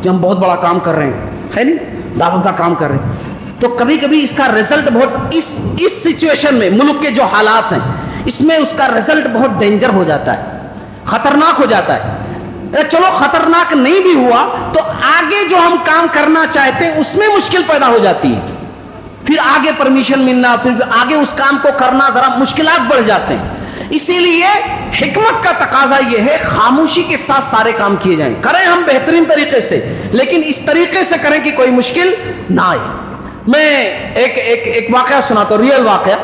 کہ ہم بہت بڑا کام کر رہے ہیں، ہے نہیں، دعوت کا کام کر رہے ہیں، تو کبھی کبھی اس کا رزلٹ بہت اس سچویشن میں، ملک کے جو حالات ہیں اس میں اس کا رزلٹ بہت ڈینجر ہو جاتا ہے، خطرناک ہو جاتا ہے۔ چلو خطرناک نہیں بھی ہوا تو آگے جو ہم کام کرنا چاہتے ہیں اس میں مشکل پیدا ہو جاتی ہے، پھر آگے پرمیشن ملنا، پھر آگے اس کام کو کرنا ذرا مشکلات بڑھ جاتے ہیں۔ اسی لیے حکمت کا تقاضا یہ ہے خاموشی کے ساتھ سارے کام کیے جائیں، کریں ہم بہترین طریقے سے، لیکن اس طریقے سے کریں کہ کوئی مشکل نہ آئے۔ میں ایک واقعہ سناتا ہوں، ریئل واقعہ۔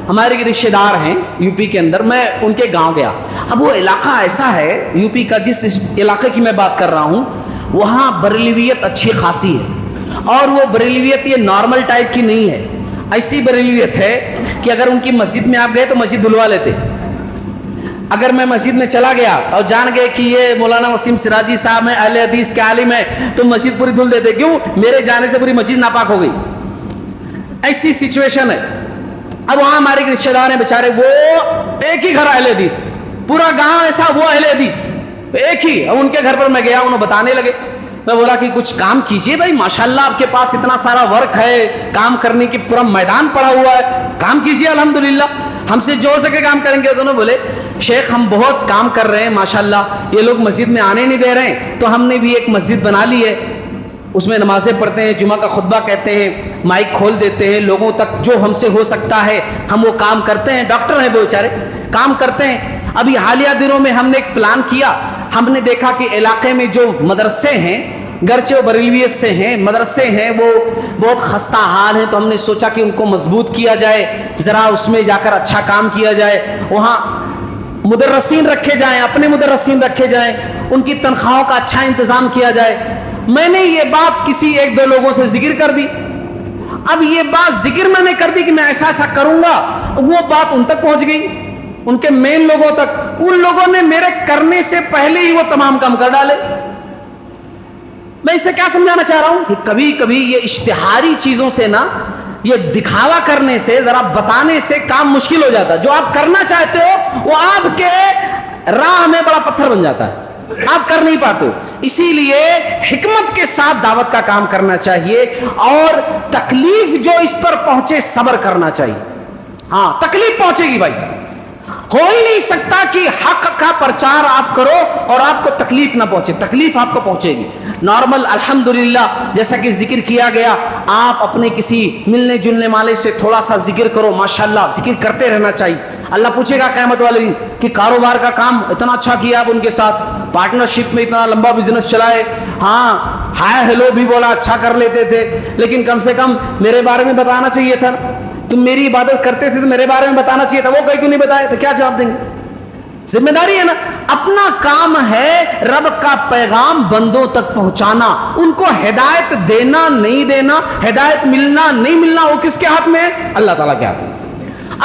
ہمارے رشتہ دار ہیں یو پی کے اندر، میں ان کے گاؤں گیا۔ اب وہ علاقہ ایسا ہے یو پی کا، جس علاقے کی میں بات کر رہا ہوں وہاں بریلویت اچھی خاصی ہے، اور وہ بریلویت یہ نارمل ٹائپ کی نہیں ہے، ایسی بریلویت ہے کہ اگر ان کی مسجد میں آپ گئے تو مسجد دھلوا لیتے۔ اگر میں مسجد میں چلا گیا اور جان گئے کہ یہ مولانا وسیم سراجی صاحب ہیں، اہل حدیث کے عالم ہیں، تو مسجد پوری دھل دیتے، کیوں؟ میرے جانے سے پوری مسجد ناپاک ہو گئی، ایسی سچویشن ہے۔ اب وہاں ہمارے رشتہ دار ہیں بیچارے، وہ ایک ہی گھر اہل حدیث، پورا گاؤں ایسا وہ اہل حدیث ایک ہی۔ اب ان کے گھر پر میں گیا، انہوں بتانے لگے، میں بولا کہ کچھ کام کیجئے بھائی، ماشاءاللہ آپ کے پاس اتنا سارا ورک ہے، کام کرنے کی پورا میدان پڑا ہوا ہے، کام کیجئے، الحمدللہ ہم سے جو ہو سکے کام کریں گے۔ دونوں بولے شیخ ہم بہت کام کر رہے ہیں ماشاءاللہ، یہ لوگ مسجد میں آنے نہیں دے رہے ہیں، تو ہم نے بھی ایک مسجد بنا لی ہے، اس میں نمازیں پڑھتے ہیں، جمعہ کا خطبہ کہتے ہیں، مائک کھول دیتے ہیں، لوگوں تک جو ہم سے ہو سکتا ہے ہم وہ کام کرتے ہیں۔ ڈاکٹر ہیں وہ بیچارے، کام کرتے ہیں۔ ابھی حالیہ دنوں میں ہم نے ایک پلان کیا، ہم نے دیکھا کہ علاقے میں جو مدرسے ہیں، گرچہ وہ بریلویت سے ہیں، مدرسے ہیں وہ بہت خستہ حال ہیں، تو ہم نے سوچا کہ ان کو مضبوط کیا جائے، ذرا اس میں جا کر اچھا کام کیا جائے، وہاں مدرسین رکھے جائیں، اپنے مدرسین رکھے جائیں، ان کی تنخواہوں کا اچھا انتظام کیا جائے۔ میں نے یہ بات کسی ایک دو لوگوں سے ذکر کر دی۔ اب یہ بات ذکر میں نے کر دی کہ میں ایسا ایسا کروں گا، وہ بات ان تک پہنچ گئی، ان کے مین لوگوں تک۔ ان لوگوں نے میرے کرنے سے پہلے ہی وہ تمام کام کر ڈالے۔ میں اسے کیا سمجھانا چاہ رہا ہوں کہ کبھی کبھی یہ اشتہاری چیزوں سے نا، یہ دکھاوا کرنے سے، ذرا بتانے سے کام مشکل ہو جاتا ہے۔ جو آپ کرنا چاہتے ہو وہ آپ کے راہ میں بڑا پتھر بن جاتا ہے، آپ کر نہیں پاتے ہو۔ اسی لیے حکمت کے ساتھ دعوت کا کام کرنا چاہیے، اور تکلیف جو اس پر پہنچے صبر کرنا چاہیے۔ ہاں تکلیف پہنچے گی بھائی، کوئی نہیں سکتا کہ حق کا پرچار آپ کرو اور آپ کو تکلیف نہ پہنچے، تکلیف آپ کو پہنچے گی۔ نارمل الحمدللہ جیسا کہ ذکر کیا گیا، آپ اپنے کسی ملنے جلنے والے سے تھوڑا سا ذکر کرو، ماشاءاللہ ذکر کرتے رہنا چاہیے۔ اللہ پوچھے گا قیامت والے دن کہ کاروبار کا کام اتنا اچھا کیا آپ ان کے ساتھ، پارٹنرشپ میں اتنا لمبا بزنس چلائے، ہاں ہائے ہیلو بھی بولا، اچھا کر لیتے تھے، لیکن کم سے کم میرے بارے میں بتانا چاہیے تھا، تم میری عبادت کرتے تھے تو میرے بارے میں بتانا چاہیے تھا، وہ کہیں کیوں نہیں بتایا؟ تو کیا جواب دیں گے؟ ذمہ داری ہے نا، اپنا کام ہے رب کا پیغام بندوں تک پہنچانا، ان کو ہدایت دینا نہیں دینا، ہدایت ملنا نہیں ملنا وہ کس کے ہاتھ میں ہے؟ اللہ تعالیٰ کے ہاتھ میں۔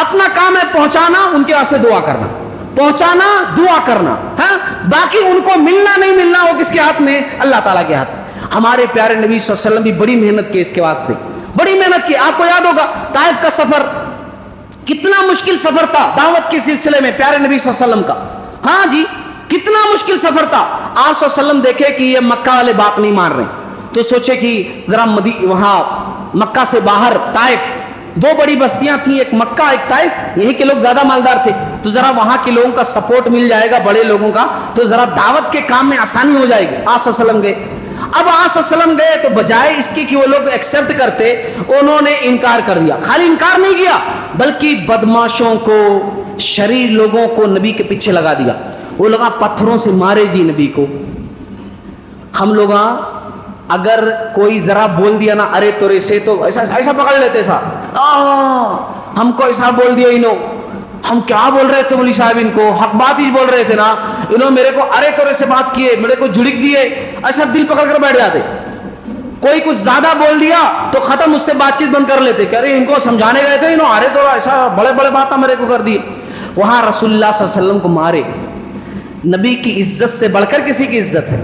اپنا کام ہے پہنچانا، ان کے واسطے دعا کرنا، پہنچانا دعا کرنا، ہاں باقی ان کو ملنا نہیں ملنا وہ کس کے ہاتھ میں ہے؟ اللہ تعالیٰ کے ہاتھ میں۔ ہمارے پیارے نبی صلی اللہ علیہ وسلم بھی بڑی محنت کی اس کے واسطے، بڑی محنت کی۔ آپ کو یاد ہوگا طائف کا سفر کتنا مشکل سفر تھا دعوت کے سلسلے میں پیارے نبی صلی اللہ علیہ وسلم کا، ہاں جی کتنا مشکل سفر تھا۔ آپ صلی اللہ علیہ وسلم دیکھے کہ یہ مکہ والے بات نہیں مان رہے، تو سوچے کہ ذرا وہاں مکہ سے باہر طائف، دو بڑی بستیاں تھیں، ایک مکہ ایک طائف، یہی کے لوگ زیادہ مالدار تھے، تو ذرا وہاں کے لوگوں کا سپورٹ مل جائے گا، بڑے لوگوں کا، تو ذرا دعوت کے کام میں آسانی ہو جائے گی۔ آپ صلی اللہ علیہ وسلم گئے۔ اب آپ صلی اللہ علیہ وسلم گئے تو بجائے اس کی کہ وہ لوگ ایکسپٹ کرتے، انہوں نے انکار کر دیا۔ خالی انکار نہیں کیا بلکہ بدماشوں کو، شریر لوگوں کو نبی کے پیچھے لگا دیا۔ وہ لوگ پتھروں سے مارے جی نبی کو۔ ہم لوگ اگر کوئی ذرا بول دیا نا ارے تورے سے، تو ایسا پکڑ لیتے صاحب، ہم کو ایسا بول دیا انہوں، ہم کیا بول رہے تھے مولوی صاحب، ان کو حق بات ہی بول رہے تھے نا، انہوں میرے کو ارے تورے سے بات کیے، میرے کو جھڑک دیے، ایسا دل پکڑ کر بیٹھ جاتے۔ کوئی کچھ زیادہ بول دیا تو ختم، اس سے بات چیت بند کر لیتے کہ ارے ان کو سمجھانے گئے تھے، انہوں آرے تو ایسا بڑے بڑے باتیں میرے کو کر دی. وہاں رسول اللہ صلی اللہ علیہ وسلم کو مارے. نبی کی عزت سے بڑھ کر کسی کی عزت ہے؟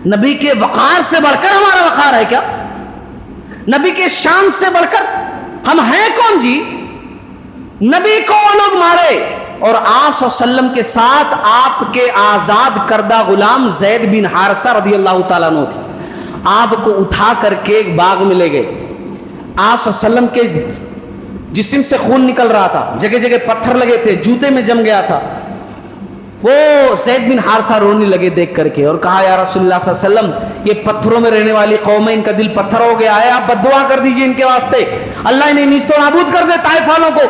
نبی کے وقار سے بڑھ کر ہمارا وقار ہے کیا؟ نبی کے شان سے بڑھ کر ہم ہیں کون جی؟ نبی کو وہ لوگ مارے. اور آپ صلی اللہ علیہ وسلم کے ساتھ آپ کے آزاد کردہ غلام زید بن حارثہ رضی اللہ تعالیٰ عنہ تھے. آپ کو اٹھا کر کے ایک باغ میں لے گئے. آپ صلی اللہ علیہ وسلم کے جسم سے خون نکل رہا تھا، جگہ جگہ پتھر لگے تھے، جوتے میں جم گیا تھا. وہ زید بن حارثہ رونے لگے دیکھ کر کے اور کہا یا رسول اللہ صلی اللہ علیہ وسلم، یہ پتھروں میں رہنے والی قوم ہے، ان کا دل پتھر ہو گیا ہے، آپ بد دعا کر دیجئے ان کے واسطے، اللہ انہیں نیست و نابود کر دے طائف والوں کو.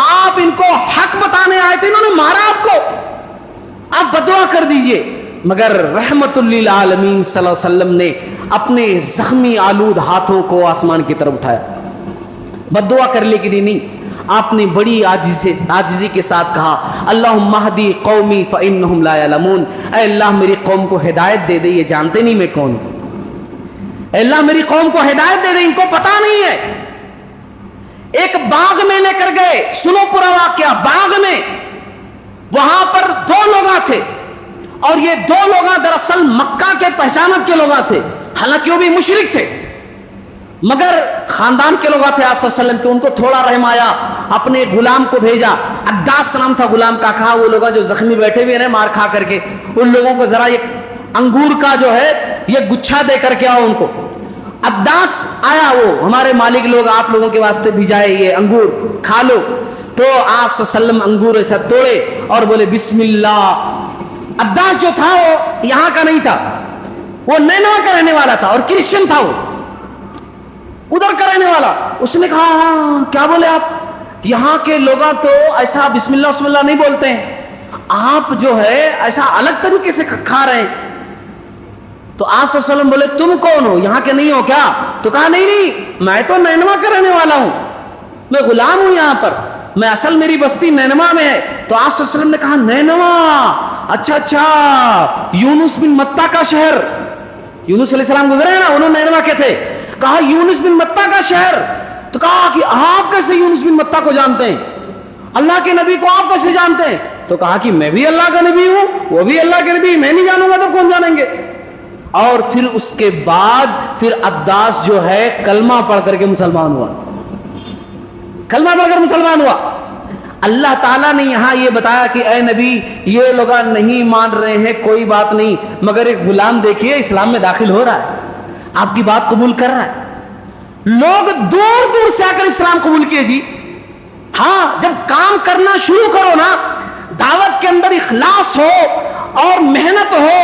آپ ان کو حق بتانے آئے تھے، انہوں نے مارا آپ کو، آپ بد دعا کر دیجئے. مگر رحمت للعالمین صلی اللہ علیہ وسلم نے اپنے زخمی آلود ہاتھوں کو آسمان کی طرف اٹھایا. بد دعا کرنے کے لیے نہیں، آپ نے بڑی عاجزی کے ساتھ کہا اللہم اہدی قومی فانہم لا یعلمون، اے اللہ میری قوم کو ہدایت دے دے، یہ جانتے نہیں میں کون ہوں. اے اللہ میری قوم کو ہدایت دے دے، ان کو پتا نہیں ہے. ایک باغ میں لے کر گئے، سنو پورا واقعہ. باغ میں وہاں پر 2 لوگ تھے، اور یہ 2 لوگ دراصل مکہ کے پہچانت کے لوگ تھے، حالانکہ وہ بھی مشرک تھے مگر خاندان کے لوگ تھے آپ صلی اللہ علیہ وسلم کے. ان کو تھوڑا رحم آیا، اپنے غلام کو بھیجا. عداس نام تھا غلام کا. کہا وہ لوگ جو زخمی بیٹھے ہوئے ہیں مار کھا کر کے، ان لوگوں کو ذرا یہ انگور کا جو ہے یہ گچھا دے کر کے آؤ ان کو. عداس آیا، وہ ہمارے مالک لوگ آپ لوگوں کے واسطے بھیجائے، یہ انگور کھا لو. تو آپ صلی اللہ علیہ وسلم انگور ایسا توڑے اور بولے بسم اللہ. عداس جو تھا وہ یہاں کا نہیں تھا، وہ نینوا کا رہنے والا تھا اور کرسچن تھا، وہ ادھر کا رہنے والا. اس نے کہا ہاں کیا بولے آپ، یہاں کے لوگ تو ایسا بسم اللہ نہیں بولتے ہیں، آپ جو ہے ایسا الگ طریقے سے کھا رہے ہیں. تو آپ صلی اللہ علیہ وسلم بولے تم کون ہو، یہاں کے نہیں ہو کیا؟ تو کہا نہیں میں تو نینوا کا رہنے والا ہوں، میں غلام ہوں یہاں پر، میں اصل میری بستی نینوا میں ہے. تو آپ صلی اللہ علیہ وسلم نے کہا نینوا، اچھا یونس بن متہ کا شہر، یونس علیہ السلام گزرے ہیں نا، انہوں نینوا کے تھے. کہا یونس بن متہ کا شہر. تو کہا کہ آپ کیسے یونس بن متہ کو جانتے ہیں، اللہ کے نبی کو آپ کیسے جانتے ہیں؟ تو کہا کہ میں بھی اللہ کا نبی ہوں، وہ بھی اللہ کے نبی، میں نہیں جانوں گا تو کون جانیں گے. اور پھر اس کے بعد پھر عداس جو ہے کلمہ پڑھ کر کے مسلمان ہوا، کلمہ پڑھ کر مسلمان ہوا. اللہ تعالیٰ نے یہاں یہ بتایا کہ اے نبی یہ لوگ نہیں مان رہے ہیں کوئی بات نہیں، مگر ایک غلام دیکھیے اسلام میں داخل ہو رہا ہے، آپ کی بات قبول کر رہا ہے. لوگ دور دور سے آ کر اسلام قبول کیے جی. ہاں جب کام کرنا شروع کرو نا، دعوت کے اندر اخلاص ہو اور محنت ہو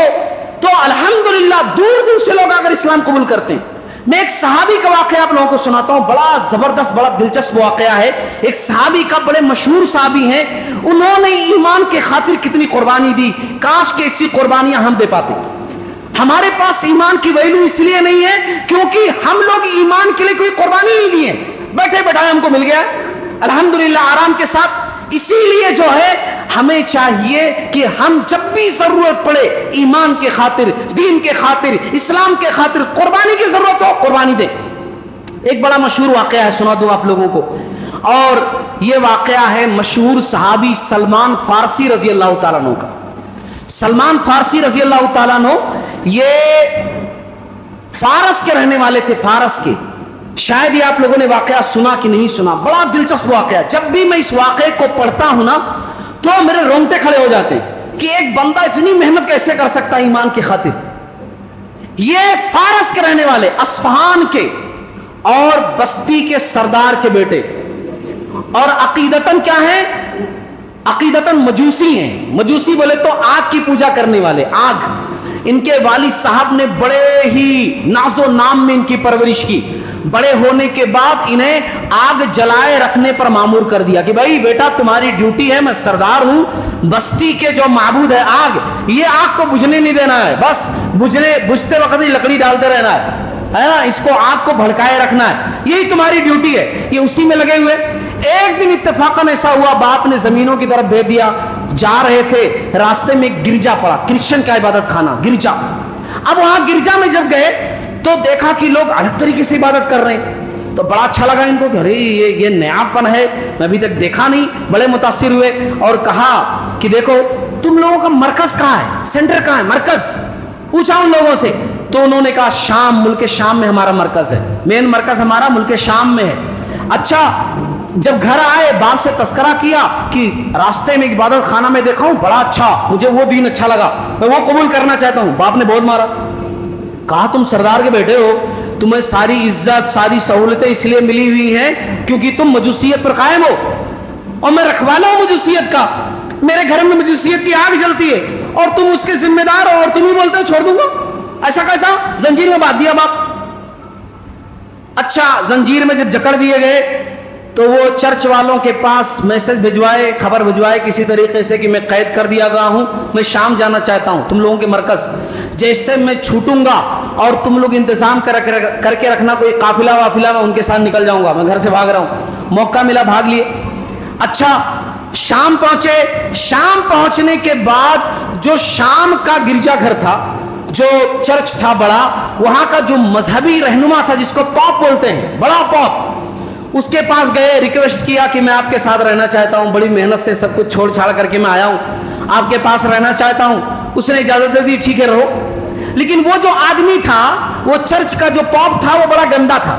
تو الحمدللہ دور دور سے لوگ اگر اسلام قبول کرتے ہیں. میں ایک صحابی کا واقعہ آپ لوگوں کو سناتا ہوں، بڑا زبردست بڑا دلچسپ واقعہ ہے. ایک صحابی کا، بڑے مشہور صحابی ہیں، انہوں نے ایمان کے خاطر کتنی قربانی دی، کاش کہ ایسی قربانیاں ہم دے پاتے. ہمارے پاس ایمان کی ویلو اس لیے نہیں ہے کیونکہ ہم لوگ ایمان کے لیے کوئی قربانی نہیں دی ہے، بیٹھے بیٹھائے ہم کو مل گیا الحمدللہ آرام کے ساتھ. اسی لیے جو ہے ہمیں چاہیے کہ ہم جب بھی ضرورت پڑے ایمان کے خاطر، دین کے خاطر، اسلام کے خاطر قربانی کی ضرورت ہو قربانی دیں. ایک بڑا مشہور واقعہ ہے، سنا دوں آپ لوگوں کو، اور یہ واقعہ ہے مشہور صحابی سلمان فارسی رضی اللہ تعالیٰ عنہ کا. سلمان فارسی رضی اللہ تعالیٰ عنہ یہ فارس کے رہنے والے تھے، فارس کے. شاید یہ آپ لوگوں نے واقعہ سنا کہ نہیں سنا، بڑا دلچسپ واقعہ. جب بھی میں اس واقعے کو پڑھتا ہوں نا تو میرے رونگٹے کھڑے ہو جاتے ہیں کہ ایک بندہ اتنی محنت کیسے کر سکتا ہے ایمان کی خاطر. یہ فارس کے رہنے والے، اصفہان کے اور بستی کے سردار کے بیٹے، اور عقیدتاً کیا ہیں؟ عقیدتاً مجوسی ہیں. مجوسی بولے تو آگ کی پوجا کرنے والے، آگ. ان کے والد صاحب نے بڑے ہی ناز و نام میں ان کی پرورش کی. بڑے ہونے کے بعد انہیں آگ جلائے رکھنے پر مامور کر دیا کہ بھائی بیٹا تمہاری ڈیوٹی ہے، میں سردار ہوں، بستی کے جو معبود ہے آگ، یہ آگ کو بجھنے نہیں دینا ہے، بس بجھتے وقت ہی لکڑی ڈالتے رہنا ہے، اس کو آگ کو بھڑکائے رکھنا ہے، یہی تمہاری ڈیوٹی ہے. یہ اسی میں لگے ہوئے. ایک دن اتفاقاً ایسا ہوا، باپ نے زمینوں کی طرف بھیج دیا. جا رہے تھے، راستے میں ایک گرجا پڑا، کرسچن کا عبادت خانہ گرجا. اب وہاں گرجا میں جب گئے تو دیکھا کہ لوگ الگ طریقے سے عبادت کر رہے ہیں، تو بڑا اچھا لگا ان کو کہ ارے یہ نیاپن ہے، میں ابھی تک دیکھا نہیں، بڑے متاثر ہوئے اور کہا کہ دیکھو تم لوگوں کا مرکز کہاں ہے، سینٹر کہاں ہے، مرکز پوچھا ان لوگوں سے، تو انہوں نے کہا شام، ملک شام میں ہمارا مرکز ہے، مین مرکز ہمارا ملک شام میں ہے۔ اچھا جب گھر آئے باپ سے تذکرہ کیا کہ راستے میں عبادت خانہ میں دیکھا ہوں، بڑا اچھا، مجھے وہ دین اچھا لگا، میں وہ قبول کرنا چاہتا ہوں۔ باپ نے بہت مارا، کہا تم سردار کے بیٹے ہو، تمہیں ساری عزت ساری سہولتیں اس لیے ملی ہوئی ہیں کیونکہ تم مجوسیت پر قائم ہو، اور میں رکھوالا ہوں مجوسیت کا، میرے گھر میں مجوسیت کی آگ جلتی ہے اور تم اس کے ذمہ دار ہو، اور تم ہی بولتے ہو چھوڑ دوں گا، ایسا کیسا؟ زنجیر میں باندھ دیا باپ۔ اچھا زنجیر میں جب جکڑ دیے گئے تو وہ چرچ والوں کے پاس میسج بھجوائے، خبر بھجوائے کسی طریقے سے کہ میں قید کر دیا گیا ہوں، میں شام جانا چاہتا ہوں، تم لوگوں کے مرکز، جیسے میں چھوٹوں گا اور تم لوگ انتظام کر کے رکھنا، کوئی قافلہ وافلہ میں ان کے ساتھ نکل جاؤں گا، میں گھر سے بھاگ رہا ہوں۔ موقع ملا بھاگ لیے۔ اچھا شام پہنچے، شام پہنچنے کے بعد جو شام کا گرجا گھر تھا، جو چرچ تھا بڑا، وہاں کا جو مذہبی رہنما تھا جس کو پاپ بولتے ہیں، بڑا پاپ، اس کے پاس گئے، ریکویسٹ کیا کہ میں آپ کے ساتھ رہنا چاہتا ہوں، بڑی محنت سے سب کچھ چھوڑ چھاڑ کر کے میں آیا ہوں، آپ کے پاس رہنا چاہتا ہوں۔ اس نے اجازت دے دی، ٹھیک ہے رہو۔ لیکن وہ جو آدمی تھا، وہ چرچ کا جو پاپ تھا، وہ بڑا گندا تھا،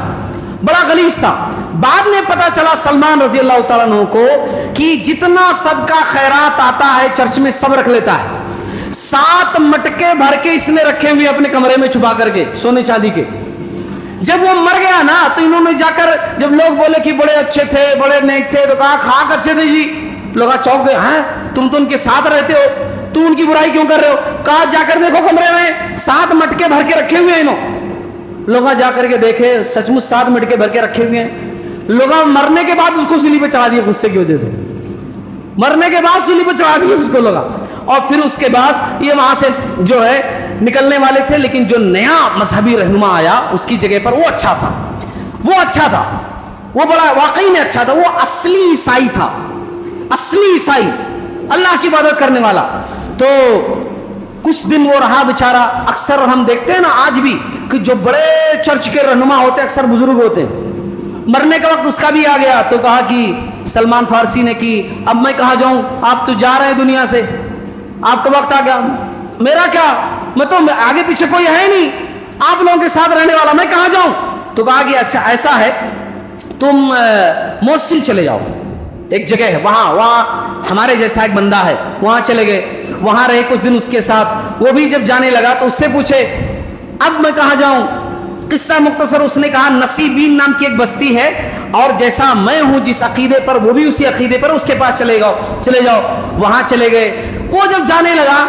بڑا غلیظ تھا۔ بعد میں پتا چلا سلمان رضی اللہ تعالیٰ عنہ کو کہ جتنا صدقہ خیرات آتا ہے چرچ میں سب رکھ لیتا ہے، 7 مٹکے بھر کے اس نے رکھے ہوئے اپنے کمرے میں چھپا کر کے سونے چاندی کے۔ جب وہ مر گیا نا تو انہوں نے جا کر، جب لوگ بولے کہ بڑے اچھے تھے، بڑے نیک تھے، تو کہا خاک اچھے تھے جی۔ لوگ چوک گئے، ہیں تم تو ان کے ساتھ رہتے ہو، تم ان کی برائی کیوں کر رہے ہو؟ کہا جا کر دیکھو کمرے میں 7 مٹکے بھر کے رکھے ہوئے ہیں انہوں۔ لوگ جا کر کے دیکھے، سچ مچ 7 مٹکے بھر کے رکھے ہوئے ہیں۔ لوگ مرنے کے بعد اس کو سولی پہ چڑھا دیے، غصے کی وجہ سے مرنے کے بعد سولی پہ چڑھا دیے اس کو لوگ، اور پھر اس کے بعد یہ وہاں سے جو ہے نکلنے والے تھے، لیکن جو نیا مذہبی رہنما آیا اس کی جگہ پر وہ اچھا تھا، وہ اچھا تھا، وہ بڑا واقعی میں اچھا تھا، وہ اصلی عیسائی تھا، اصلی عیسائی، اللہ کی عبادت کرنے والا۔ تو کچھ دن وہ رہا بیچارہ۔ اکثر ہم دیکھتے ہیں نا آج بھی کہ جو بڑے چرچ کے رہنما ہوتے ہیں اکثر بزرگ ہوتے ہیں، مرنے کا وقت اس کا بھی آ گیا تو کہا کہ سلمان فارسی نے کہ اب میں کہاں جاؤں، آپ تو جا رہے ہیں دنیا سے، آپ کا وقت آ گیا، میرا کیا، میں تو آگے پیچھے کوئی ہے نہیں، آپ لوگوں کے ساتھ رہنے والا، میں کہاں جاؤں؟ تو کہا کہ اچھا ایسا ہے، تم موصل چلے جاؤ، ایک جگہ ہے وہاں ہمارے جیسا ایک بندہ ہے، وہاں چلے گئے، وہاں رہے کچھ دن اس کے ساتھ۔ وہ بھی جب جانے لگا تو اس سے پوچھے اب میں کہاں جاؤں؟ قصہ مختصر، اس نے کہا نصیبین نام کی ایک بستی ہے، اور جیسا میں ہوں جس عقیدے پر وہ بھی اسی عقیدے پر، اس کے پاس چلے جاؤ۔ وہاں چلے گئے۔ وہ جب جانے لگا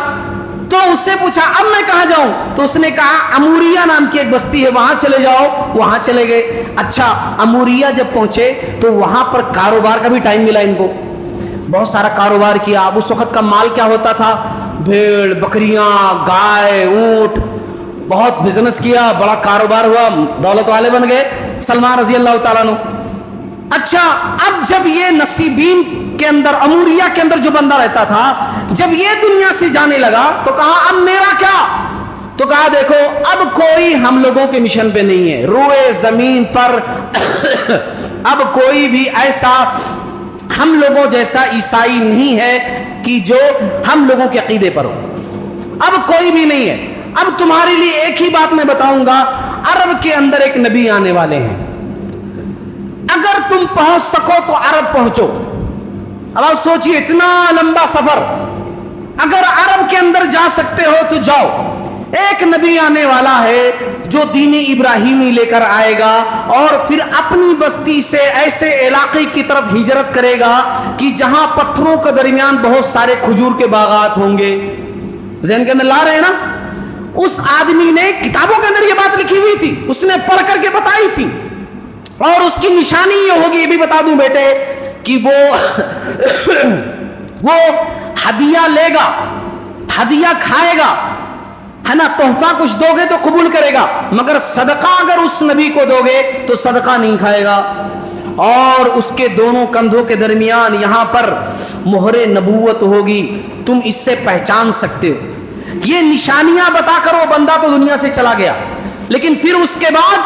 تو اس سے پوچھا اب میں کہاں جاؤں؟ تو اس نے کہا اموریہ نام کی ایک بستی ہے، وہاں چلے جاؤ۔ وہاں چلے گئے۔ اچھا اموریہ جب پہنچے تو وہاں پر کاروبار کا بھی ٹائم ملا ان کو، بہت سارا کاروبار کیا۔ اب اس وقت کا مال کیا ہوتا تھا؟ بھیڑ، بکریاں، گائے، اونٹ، بہت بزنس کیا، بڑا کاروبار ہوا، دولت والے بن گئے سلمان رضی اللہ تعالیٰ عنہ۔ اچھا اب جب یہ نصیبین کے اندر، اموریہ کے اندر جو بندہ رہتا تھا، جب یہ دنیا سے جانے لگا تو کہا اب میرا کیا؟ تو کہا دیکھو اب کوئی ہم لوگوں کے مشن پہ نہیں ہے، روئے زمین پر اب کوئی بھی ایسا ہم لوگوں جیسا عیسائی نہیں ہے کہ جو ہم لوگوں کے عقیدے پر ہو، اب کوئی بھی نہیں ہے۔ اب تمہارے لیے ایک ہی بات میں بتاؤں گا، عرب کے اندر ایک نبی آنے والے ہیں، اگر تم پہنچ سکو تو عرب پہنچو۔ اب آپ سوچئے اتنا لمبا سفر، اگر عرب کے اندر جا سکتے ہو تو جاؤ۔ ایک نبی آنے والا ہے جو دین ابراہیمی لے کر آئے گا، اور پھر اپنی بستی سے ایسے علاقے کی طرف ہجرت کرے گا کہ جہاں پتھروں کے درمیان بہت سارے کھجور کے باغات ہوں گے۔ ذہن کے اندر لا رہے ہیں نا؟ اس آدمی نے کتابوں کے اندر یہ بات لکھی ہوئی تھی، اس نے پڑھ کر کے بتائی تھی، اور اس کی نشانی یہ ہوگی، یہ بھی بتا دوں بیٹے، کہ وہ ہدیہ لے گا، ہدیہ کھائے گا، ہے نا، تحفہ کچھ دو گے تو قبول کرے گا، مگر صدقہ اگر اس نبی کو دو گے تو صدقہ نہیں کھائے گا۔ اور اس کے دونوں کندھوں کے درمیان یہاں پر مہر نبوت ہوگی، تم اس سے پہچان سکتے ہو۔ یہ نشانیاں بتا کر وہ بندہ تو دنیا سے چلا گیا۔ لیکن پھر اس کے بعد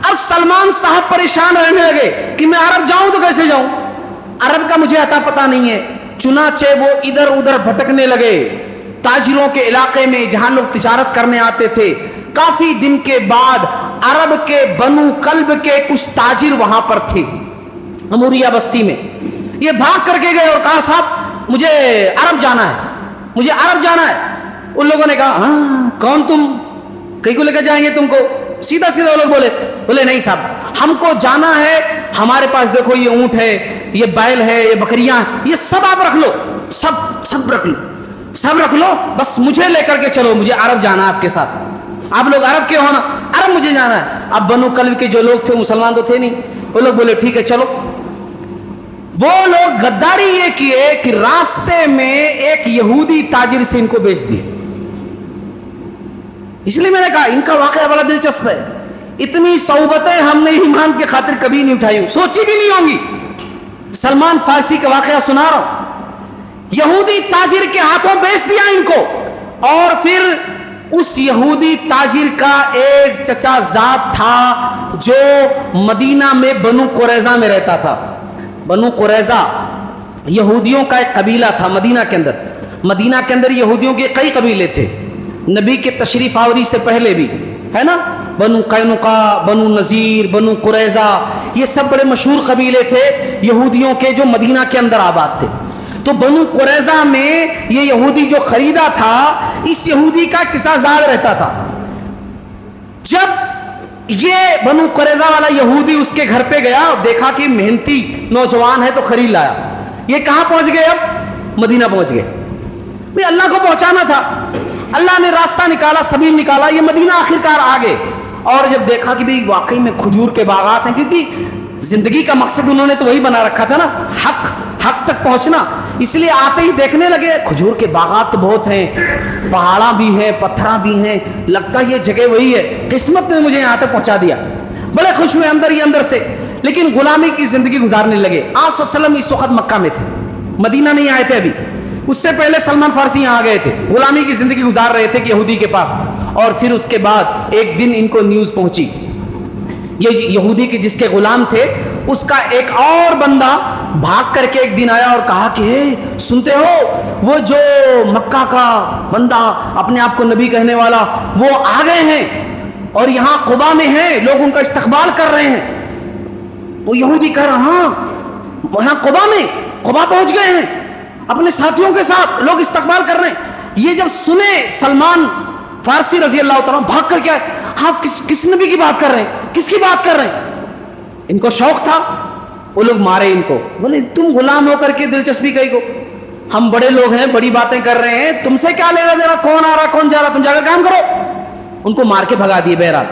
اب سلمان صاحب پریشان رہنے لگے کہ میں عرب جاؤں تو کیسے جاؤں، عرب کا مجھے عطا پتہ نہیں ہے. چنانچہ وہ ادھر ادھر بھٹکنے لگے تاجروں کے علاقے میں جہاں لوگ تجارت کرنے آتے تھے. کافی دن کے بعد عرب کے بنو کلب کے کچھ تاجر وہاں پر تھے اموریہ بستی میں. یہ بھاگ کر کے گئے اور کہا صاحب مجھے عرب جانا ہے، مجھے عرب جانا ہے. ان لوگوں نے کہا ہاں کون تم، کہیں کو لے کر جائیں گے تم کو؟ سیدھا سیدھا وہ لوگ بولے نہیں صاحب ہم کو جانا ہے، ہمارے پاس دیکھو یہ اونٹ ہے، یہ بیل ہے، یہ بکریاں، یہ سب آپ رکھ لو، سب رکھ لو، بس مجھے لے کر کے چلو، مجھے عرب جانا ہے آپ کے ساتھ. آپ لوگ عرب کے ہو نا، عرب مجھے جانا ہے. اب بنو کلب کے جو لوگ تھے مسلمان تو تھے نہیں، وہ لوگ بولے ٹھیک ہے چلو. وہ لوگ غداری یہ کیے کہ راستے میں ایک یہودی تاجر سے ان کو بیچ دیے. اس لیے میں نے کہا ان کا واقعہ بڑا دلچسپ ہے. اتنی صحبتیں ہم نے ایمان کی خاطر کبھی نہیں اٹھائی، سوچی بھی نہیں ہوں گی. سلمان فارسی کا واقعہ سنا رہا ہوں. یہودی تاجر کے ہاتھوں بیچ دیا ان کو، اور پھر اس یہودی تاجر کا ایک چچا زاد تھا جو مدینہ میں بنو قریظہ میں رہتا تھا. بنو قریظہ یہودیوں کا ایک قبیلہ تھا مدینہ کے اندر. مدینہ کے اندر یہودیوں کے کئی قبیلے تھے نبی کے تشریف آوری سے پہلے بھی، ہے نا. بنو قینقاع، بنو نذیر، بنو قریظہ، یہ سب بڑے مشہور قبیلے تھے یہودیوں کے جو مدینہ کے اندر آباد تھے. تو بنو قریظہ میں یہ یہودی جو خریدا تھا، اس یہودی کا چچا زاد رہتا تھا. جب یہ بنو قریظہ والا یہودی اس کے گھر پہ گیا اور دیکھا کہ محنتی نوجوان ہے تو خرید لایا. یہ کہاں پہنچ گئے؟ اب مدینہ پہنچ گئے. بھئی اللہ کو پہنچانا تھا، اللہ نے راستہ نکالا، سبیل نکالا، یہ مدینہ آخرکار آ گئے. اور جب دیکھا کہ بھی واقعی میں کھجور کے باغات ہیں، کیونکہ زندگی کا مقصد انہوں نے تو وہی بنا رکھا تھا نا، حق تک پہنچنا. اس لیے آتے ہی دیکھنے لگے کھجور کے باغات تو بہت ہیں، پہاڑاں بھی ہیں، پتھراں بھی ہیں، لگتا ہے یہ جگہ وہی ہے، قسمت نے مجھے یہاں تک پہنچا دیا. بڑے خوش ہوئے اندر ہی اندر سے. لیکن غلامی کی زندگی گزارنے لگے. آپ صلی اللہ علیہ وسلم اس وقت مکہ میں تھے، مدینہ نہیں آئے تھے ابھی. اس سے پہلے سلمان فارسی یہاں آ گئے تھے، غلامی کی زندگی گزار رہے تھے کہ یہودی کے پاس. اور پھر اس کے بعد ایک دن ان کو نیوز پہنچی، یہ یہودی کے جس کے غلام تھے اس کا ایک اور بندہ بھاگ کر کے ایک دن آیا اور کہا کہ سنتے ہو وہ جو مکہ کا بندہ اپنے آپ کو نبی کہنے والا وہ آ گئے ہیں اور یہاں قبا میں ہیں، لوگ ان کا استقبال کر رہے ہیں. وہ یہودی کہہ رہا ہاں وہاں قبا پہنچ گئے ہیں اپنے ساتھیوں کے ساتھ، لوگ استقبال کر رہے ہیں. یہ جب سنے سلمان فارسی رضی اللہ تعالیٰ بھاگ کر کیا آپ کس نبی کی بات کر رہے ہیں، کس کی بات کر رہے ہیں؟ ان کو شوق تھا. وہ لوگ مارے ان کو، بولے تم غلام ہو کر کے دلچسپی کہیں کو، ہم بڑے لوگ ہیں، بڑی باتیں کر رہے ہیں، تم سے کیا لے رہا دے رہا، کون آ رہا کون جا رہا، تم جا کر کام کرو. ان کو مار کے بھگا دیے بہرحال.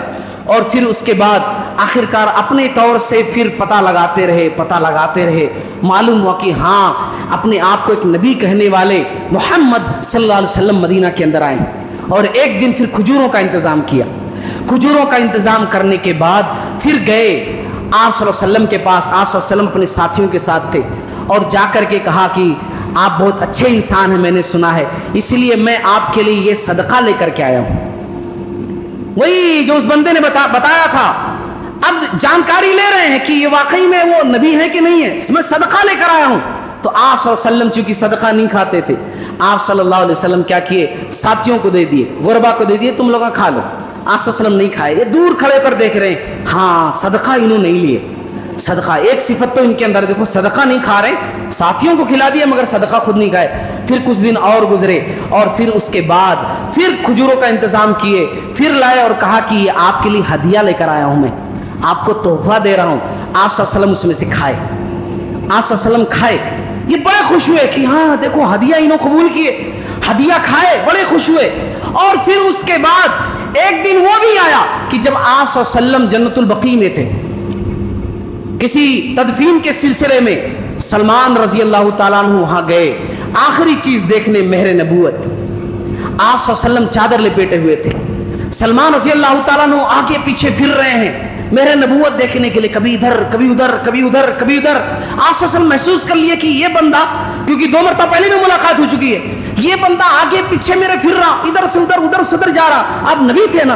اور پھر اس کے بعد آخرکار اپنے طور سے پھر پتہ لگاتے رہے. معلوم ہوا کہ ہاں اپنے آپ کو ایک نبی کہنے والے محمد صلی اللہ علیہ وسلم مدینہ کے اندر آئے. اور ایک دن پھر کھجوروں کا انتظام کیا. کھجوروں کا انتظام کرنے کے بعد پھر گئے آپ صلی اللہ علیہ وسلم کے پاس. آپ صلی اللہ علیہ وسلم اپنے ساتھیوں کے ساتھ تھے اور جا کر کے کہا کہ آپ بہت اچھے انسان ہیں، میں نے سنا ہے، اس لیے میں آپ کے لیے یہ صدقہ لے کر کے آیا ہوں. وہی جو اس بندے نے بتایا تھا. اب جانکاری لے رہے ہیں کہ یہ واقعی میں وہ نبی ہے کہ نہیں ہے، اس میں صدقہ لے کر آیا ہوں. تو آپ صلی اللہ علیہ وسلم چونکہ صدقہ نہیں کھاتے تھے، آپ صلی اللہ علیہ وسلم کیا کیے، ساتھیوں کو دے دیے، غربا کو دے دیے، تم لوگ کھا لو. آپ صلی اللہ علیہ وسلم نہیں کھائے. یہ دور کھڑے پر دیکھ رہے ہیں، ہاں صدقہ انہوں نہیں لیے. صدقہ ایک صفت تو ان کے اندر دیکھو، صدقہ نہیں کھا رہے، ساتھیوں کو کھلا دیا مگر صدقہ خود نہیں کھائے. پھر کچھ دن اور گزرے اور پھر اس کے بعد پھر کھجوروں کا انتظام کیے، پھر لائے اور کہا کہ یہ آپ کے لیے ہدیہ لے کر آیا ہوں، میں آپ کو تحفہ دے رہا ہوں. آپ صلی اللہ علیہ وسلم اس میں سے کھائے. آپ صلی اللہ علیہ وسلم کھائے. یہ بڑے خوش ہوئے کہ ہاں دیکھو ہدیہ انہوں قبول کیے، ہدیہ کھائے، بڑے خوش ہوئے. اور پھر اس کے بعد ایک دن وہ بھی آیا کہ جب آپ صلی اللہ علیہ وسلم جنت البقیع میں تھے، کسی تدفین کے سلسلے میں سلمان رضی اللہ تعالیٰ عنہ وہاں گئے. آخری چیز دیکھنے مہر نبوت. آپ صلی اللہ علیہ وسلم چادر لپیٹے ہوئے تھے، سلمان رضی اللہ تعالیٰ عنہ آگے پیچھے پھر رہے ہیں مہر نبوت دیکھنے کے لیے، کبھی ادھر کبھی ادھر کبھی ادھر کبھی ادھر. آپ صلی اللہ علیہ وسلم محسوس کر لیے کہ یہ بندہ، کیونکہ 2 مرتبہ پہلے بھی ملاقات ہو چکی ہے، یہ بندہ آگے پیچھے میرے پھر رہا، ادھر سے ادھر ادھر سے ادھر جا رہا. آپ نبی تھے نا.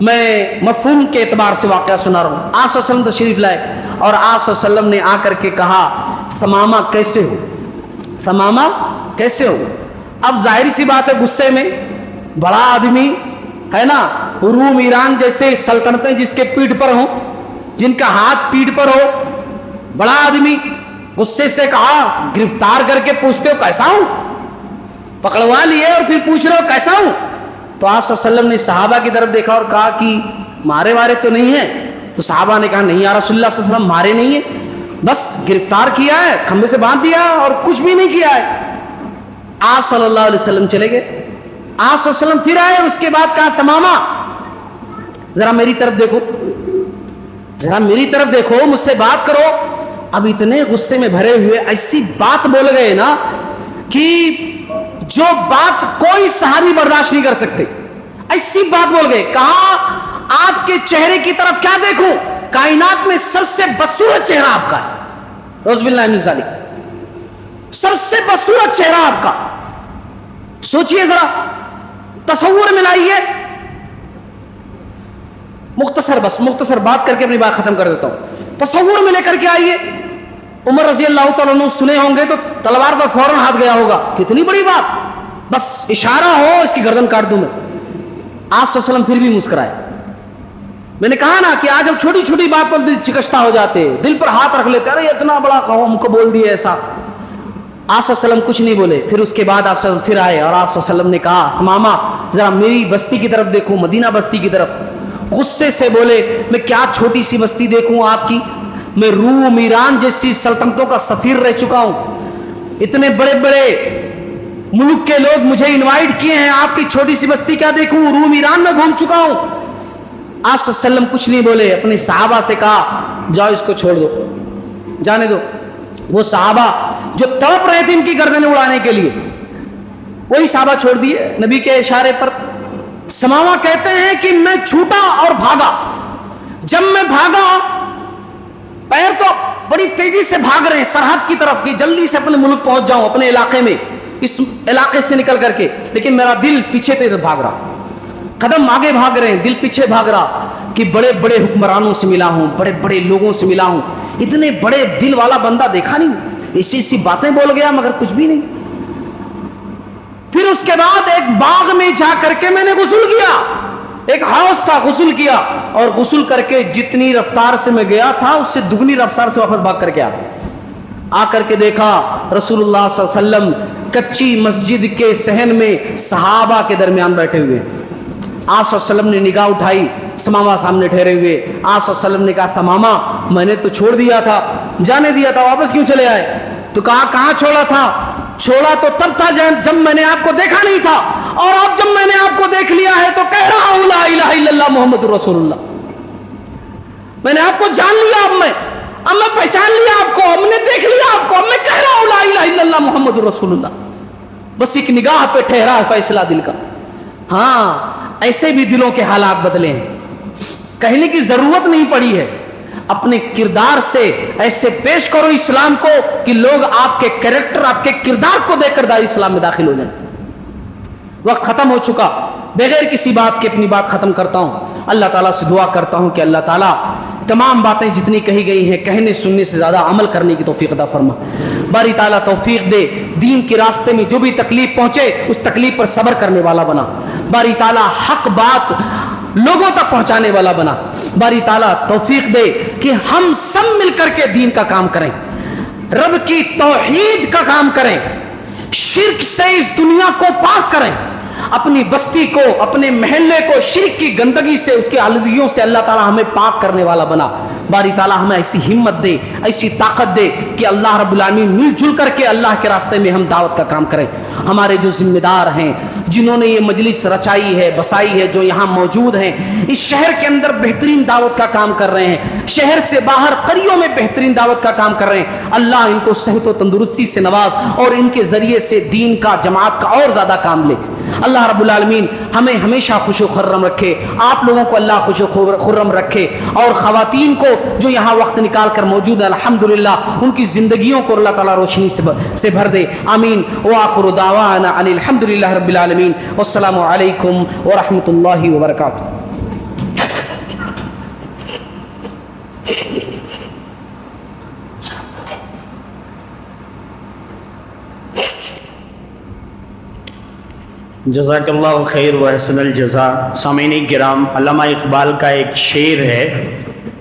میں مفہوم کے اعتبار سے واقعہ سنا رہا ہوں. آپ صلی اللہ علیہ وسلم تشریف لائے اور آپ صلی اللہ علیہ وسلم نے آ کر کے کہا ثمامہ کیسے ہو, ثمامہ کیسے ہو. اب ظاہری سی بات ہے غصے میں, بڑا آدمی ہے نا, روم ایران جیسے سلطنتیں جس کے پیٹھ پر ہوں, جن کا ہاتھ پیٹھ پر ہو, بڑا آدمی غصے سے کہا, گرفتار کر کے پوچھتے ہو کیسا ہوں, پکڑوا لیے اور پھر پوچھ رہے ہو کیسا ہوں. تو آپ صلی اللہ علیہ وسلم نے صحابہ کی طرف دیکھا اور کہا کہ مارے وارے تو نہیں ہیں. تو صحابہ نے کہا نہیں یا رسول اللہ صلی اللہ علیہ وسلم مارے نہیں ہیں, بس گرفتار کیا ہے, کھمبے سے باندھ دیا اور کچھ بھی نہیں کیا ہے. آپ صلی اللہ علیہ وسلم چلے گئے. آپ صلی اللہ علیہ وسلم پھر آئے, اس کے بعد کہا ثمامہ ذرا میری طرف دیکھو, ذرا میری طرف دیکھو, مجھ سے بات کرو. اب اتنے غصے میں بھرے ہوئے ایسی بات بول گئے نا کہ جو بات کوئی صحابی برداشت نہیں کر سکتے, ایسی بات بول گئے. کہا آپ کے چہرے کی طرف کیا دیکھوں, کائنات میں سب سے بدصورت چہرہ آپ کا ہے, اعوذ باللہ من ذالک, سب سے بدصورت چہرہ آپ کا. سوچئے ذرا, تصور ملائیے. مختصر بات کر کے اپنی بات ختم کر دیتا ہوں. تصور میں لے کر کے آئیے. عمر رضی اللہ تعالیٰ عنہ سنے ہوں گے تو تلوار پر فوراً ہاتھ گیا ہوگا, کتنی بڑی بات, بس اشارہ ہو اس کی گردن کاٹ دوں میں. آپ صلی اللہ علیہ وسلم پھر بھی مسکرائے. میں نے کہا نا کہ آج ہم چھوٹی چھوٹی بات پر دل شکستہ ہو جاتے, دل پر ہاتھ رکھ لیتے, ارے اتنا بڑا قوم کو بول دیا ایسا. آپ صلی اللہ علیہ وسلم کچھ نہیں بولے. پھر اس کے بعد آپ صلی اللہ علیہ وسلم پھر آئے اور آپ صلی اللہ علیہ وسلم نے کہا ثمامہ ذرا میری بستی کی طرف دیکھو, مدینہ بستی کی طرف. غصے سے بولے میں کیا چھوٹی سی بستی دیکھوں آپ کی, میں روم ایران جیسی سلطنتوں کا سفیر رہ چکا ہوں, اتنے بڑے بڑے ملک کے لوگ مجھے انوائٹ کیے ہیں, آپ کی چھوٹی سی بستی کیا دیکھوں, روم ایران میں گھوم چکا ہوں. آپ صلی اللہ علیہ وسلم کچھ نہیں بولے. اپنے صحابہ سے کہا جاؤ اس کو چھوڑ دو, جانے دو. وہ صحابہ جو تڑپ رہے تھے ان کی گردنیں اڑانے کے لیے, وہی صحابہ چھوڑ دیے نبی کے اشارے پر. ثمامہ کہتے ہیں کہ میں چھوٹا اور بھاگا. جب میں بھاگا, پیر تو بڑی تیزی سے بھاگ رہے ہیں سرحد کی طرف کہ جلدی سے اپنے ملک پہنچ جاؤں, اپنے علاقے میں, اس علاقے سے نکل کر کے, لیکن میرا دل پیچھے تیز بھاگ رہا, قدم آگے بھاگ رہے ہیں, دل پیچھے بھاگ رہا کہ بڑے بڑے حکمرانوں سے ملا ہوں, بڑے بڑے لوگوں سے ملا ہوں, اتنے بڑے دل والا بندہ دیکھا نہیں, ایسی باتیں بول گیا مگر کچھ بھی نہیں. پھر اس کے بعد ایک باغ میں جا کر کے میں نے غسل کیا, ایک حوض تھا, غسل کیا, اور غسل کر کے جتنی رفتار سے میں گیا تھا اس سے دگنی رفتار سے واپس بھاگ کر کے آ کر کے دیکھا رسول اللہ صلی اللہ علیہ وسلم کچی مسجد کے صحن میں صحابہ کے درمیان بیٹھے ہوئے. آپ صلی اللہ علیہ وسلم نے نگاہ اٹھائی, ثمامہ سامنے ٹھہرے ہوئے. آپ صلی اللہ علیہ وسلم نے کہا ثمامہ میں نے تو چھوڑ دیا تھا, جانے دیا تھا, واپس کیوں چلے آئے؟ تو کہا کہاں چھوڑا تھا؟ چھوڑا تو تب تھا جب میں نے آپ کو دیکھا نہیں تھا, اور اب جب میں نے آپ کو دیکھ لیا ہے تو کہہ رہا ہوں لا الہ الا اللہ محمد رسول اللہ. میں نے آپ کو جان لیا, اب میں پہچان لیا آپ کو, ہم نے دیکھ لیا آپ کو, اب میں کہہ رہا ہوں لا الہ الا اللہ محمد رسول اللہ. بس ایک نگاہ پہ ٹھہرا ہے فیصلہ دل کا. ہاں ایسے بھی دلوں کے حالات بدلے ہیں, کہنے کی ضرورت نہیں پڑی ہے. اپنے کردار سے ایسے پیش کرو اسلام کو کہ لوگ آپ کے کریکٹر, آپ کے کردار کو دیکھ کر دار اسلام میں داخل ہو جائیں. وقت ختم ہو چکا, بغیر کسی بات کے اپنی بات ختم کرتا ہوں. اللہ تعالیٰ سے دعا کرتا ہوں کہ اللہ تعالیٰ تمام باتیں جتنی کہی گئی ہیں کہنے سننے سے زیادہ عمل کرنے کی توفیق عطا فرما. باری تعالیٰ توفیق دے, دین کے راستے میں جو بھی تکلیف پہنچے اس تکلیف پر صبر کرنے والا بنا. باری تعالیٰ حق بات لوگوں تک پہنچانے والا بنا. باری تعالیٰ توفیق دے کہ ہم سب مل کر کے دین کا کام کریں, رب کی توحید کا کام کریں, شرک سے اس دنیا کو پاک کریں, اپنی بستی کو, اپنے محلے کو شرک کی گندگی سے, اس کی آلودگیوں سے اللہ تعالیٰ ہمیں پاک کرنے والا بنا. باری تعالیٰ ہمیں ایسی ہمت دے, ایسی طاقت دے کہ اللہ رب العالمین مل جل کر کے اللہ کے راستے میں ہم دعوت کا کام کریں. ہمارے جو ذمہ دار ہیں, جنہوں نے یہ مجلس رچائی ہے, بسائی ہے, جو یہاں موجود ہیں, اس شہر کے اندر بہترین دعوت کا کام کر رہے ہیں, شہر سے باہر قریوں میں بہترین دعوت کا کام کر رہے ہیں, اللہ ان کو صحت و تندرستی سے نواز اور ان کے ذریعے سے دین کا, جماعت کا اور زیادہ کام لے. اللہ رب العالمین ہمیں ہمیشہ خوش و خرم رکھے, آپ لوگوں کو اللہ خوش و خرم رکھے, اور خواتین کو جو یہاں وقت نکال کر موجود ہے الحمدللہ ان کی زندگیوں کو اللہ تعالیٰ روشنی سے بھر دے. آمین. وآخر دعوانا ان الحمدللہ رب العالمین, والسلام علیکم ورحمۃ اللہ وبرکاتہ. جزاک اللہ خیر و احسن الجزا۔ سامعین کرام، علامہ اقبال کا ایک شعر ہے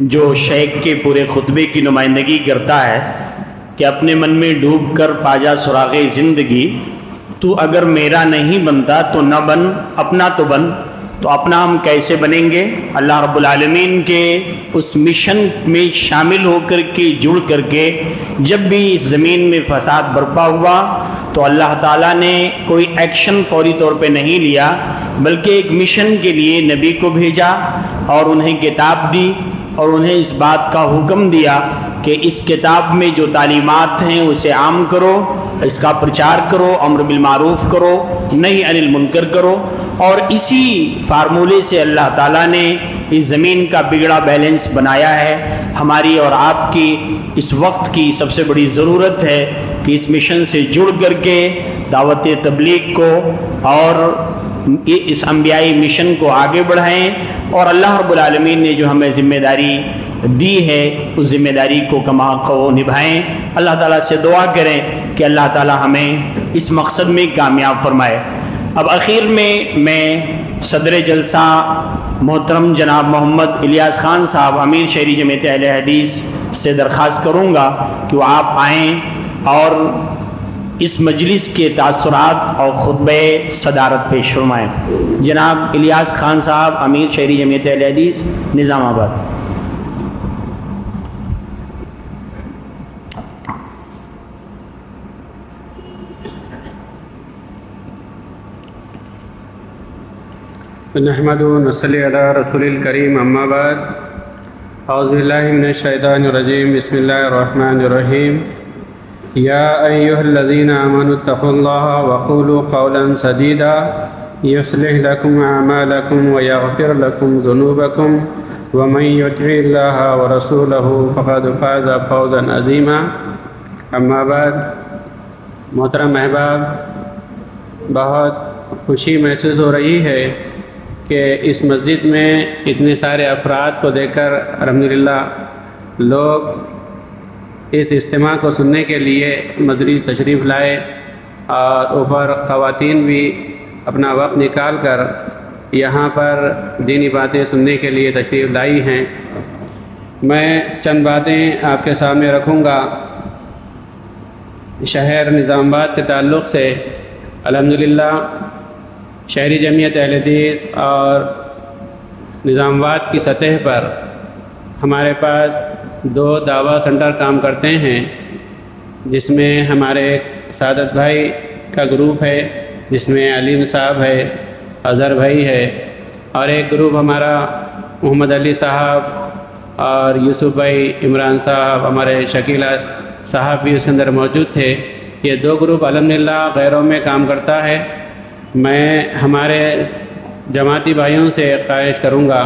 جو شیخ کے پورے خطبے کی نمائندگی کرتا ہے کہ اپنے من میں ڈوب کر پاجا سراغ زندگی، تو اگر میرا نہیں بنتا تو نہ بن، اپنا تو بن۔ تو اپنا ہم کیسے بنیں گے؟ اللہ رب العالمین کے اس مشن میں شامل ہو کر کے، جڑ کر کے، جب بھی زمین میں فساد برپا ہوا تو اللہ تعالیٰ نے کوئی ایکشن فوری طور پہ نہیں لیا، بلکہ ایک مشن کے لیے نبی کو بھیجا اور انہیں کتاب دی اور انہیں اس بات کا حکم دیا کہ اس کتاب میں جو تعلیمات ہیں اسے عام کرو، اس کا پرچار کرو، امر بالمعروف کرو، نہی عن المنکر کرو۔ اور اسی فارمولے سے اللہ تعالیٰ نے اس زمین کا بگڑا بیلنس بنایا ہے۔ ہماری اور آپ کی اس وقت کی سب سے بڑی ضرورت ہے کہ اس مشن سے جڑ کر کے دعوت تبلیغ کو اور اس انبیائی مشن کو آگے بڑھائیں، اور اللہ رب العالمین نے جو ہمیں ذمہ داری دی ہے اس ذمہ داری کو نبھائیں۔ اللہ تعالیٰ سے دعا کریں کہ اللہ تعالیٰ ہمیں اس مقصد میں کامیاب فرمائے۔ اب اخیر میں صدر جلسہ محترم جناب محمد الیاس خان صاحب امیر شہری جمعیت اہل حدیث سے درخواست کروں گا کہ وہ آپ آئیں اور اس مجلس کے تاثرات اور خطبہ صدارت پیش فرمائیں۔ جناب الیاس خان صاحب امیر شہری جمعیت اہل حدیث نظام آباد۔ نحمد و نصلی علی رسول الکریم، اما بعد، اعوذ باللہ من الشیطان الرجیم، بسم اللہ الرحمن الرحیم۔ یا ایہا الذین آمنوا اتقوا اللہ وقولوا قولا سدیدا یصلح لکم اعمالکم ویغفر لکم ذنوبکم ومن یطع اللہ ورسولہ فقد فاز فوزا عظیما۔ اما بعد، محترم احباب، بہت خوشی محسوس ہو رہی ہے کہ اس مسجد میں اتنے سارے افراد کو دیکھ کر الحمدللہ لوگ اس اجتماع کو سننے کے لیے مسجد تشریف لائے، اور اوپر خواتین بھی اپنا وقت نکال کر یہاں پر دینی باتیں سننے کے لیے تشریف لائی ہیں۔ میں چند باتیں آپ کے سامنے رکھوں گا شہر نظام آباد کے تعلق سے۔ الحمدللہ شہری جمعیت اہل حدیث اور نظام آباد کی سطح پر ہمارے پاس 2 دعویٰ سینٹر کام کرتے ہیں، جس میں ہمارے ایک سعادت بھائی کا گروپ ہے، جس میں علیم صاحب ہے، اظہر بھائی ہے، اور ایک گروپ ہمارا محمد علی صاحب اور یوسف بھائی، عمران صاحب، ہمارے شکیلہ صاحب بھی اس کے اندر موجود تھے۔ یہ 2 گروپ الحمدللہ غیروں میں کام کرتا ہے۔ میں ہمارے جماعتی بھائیوں سے خواہش کروں گا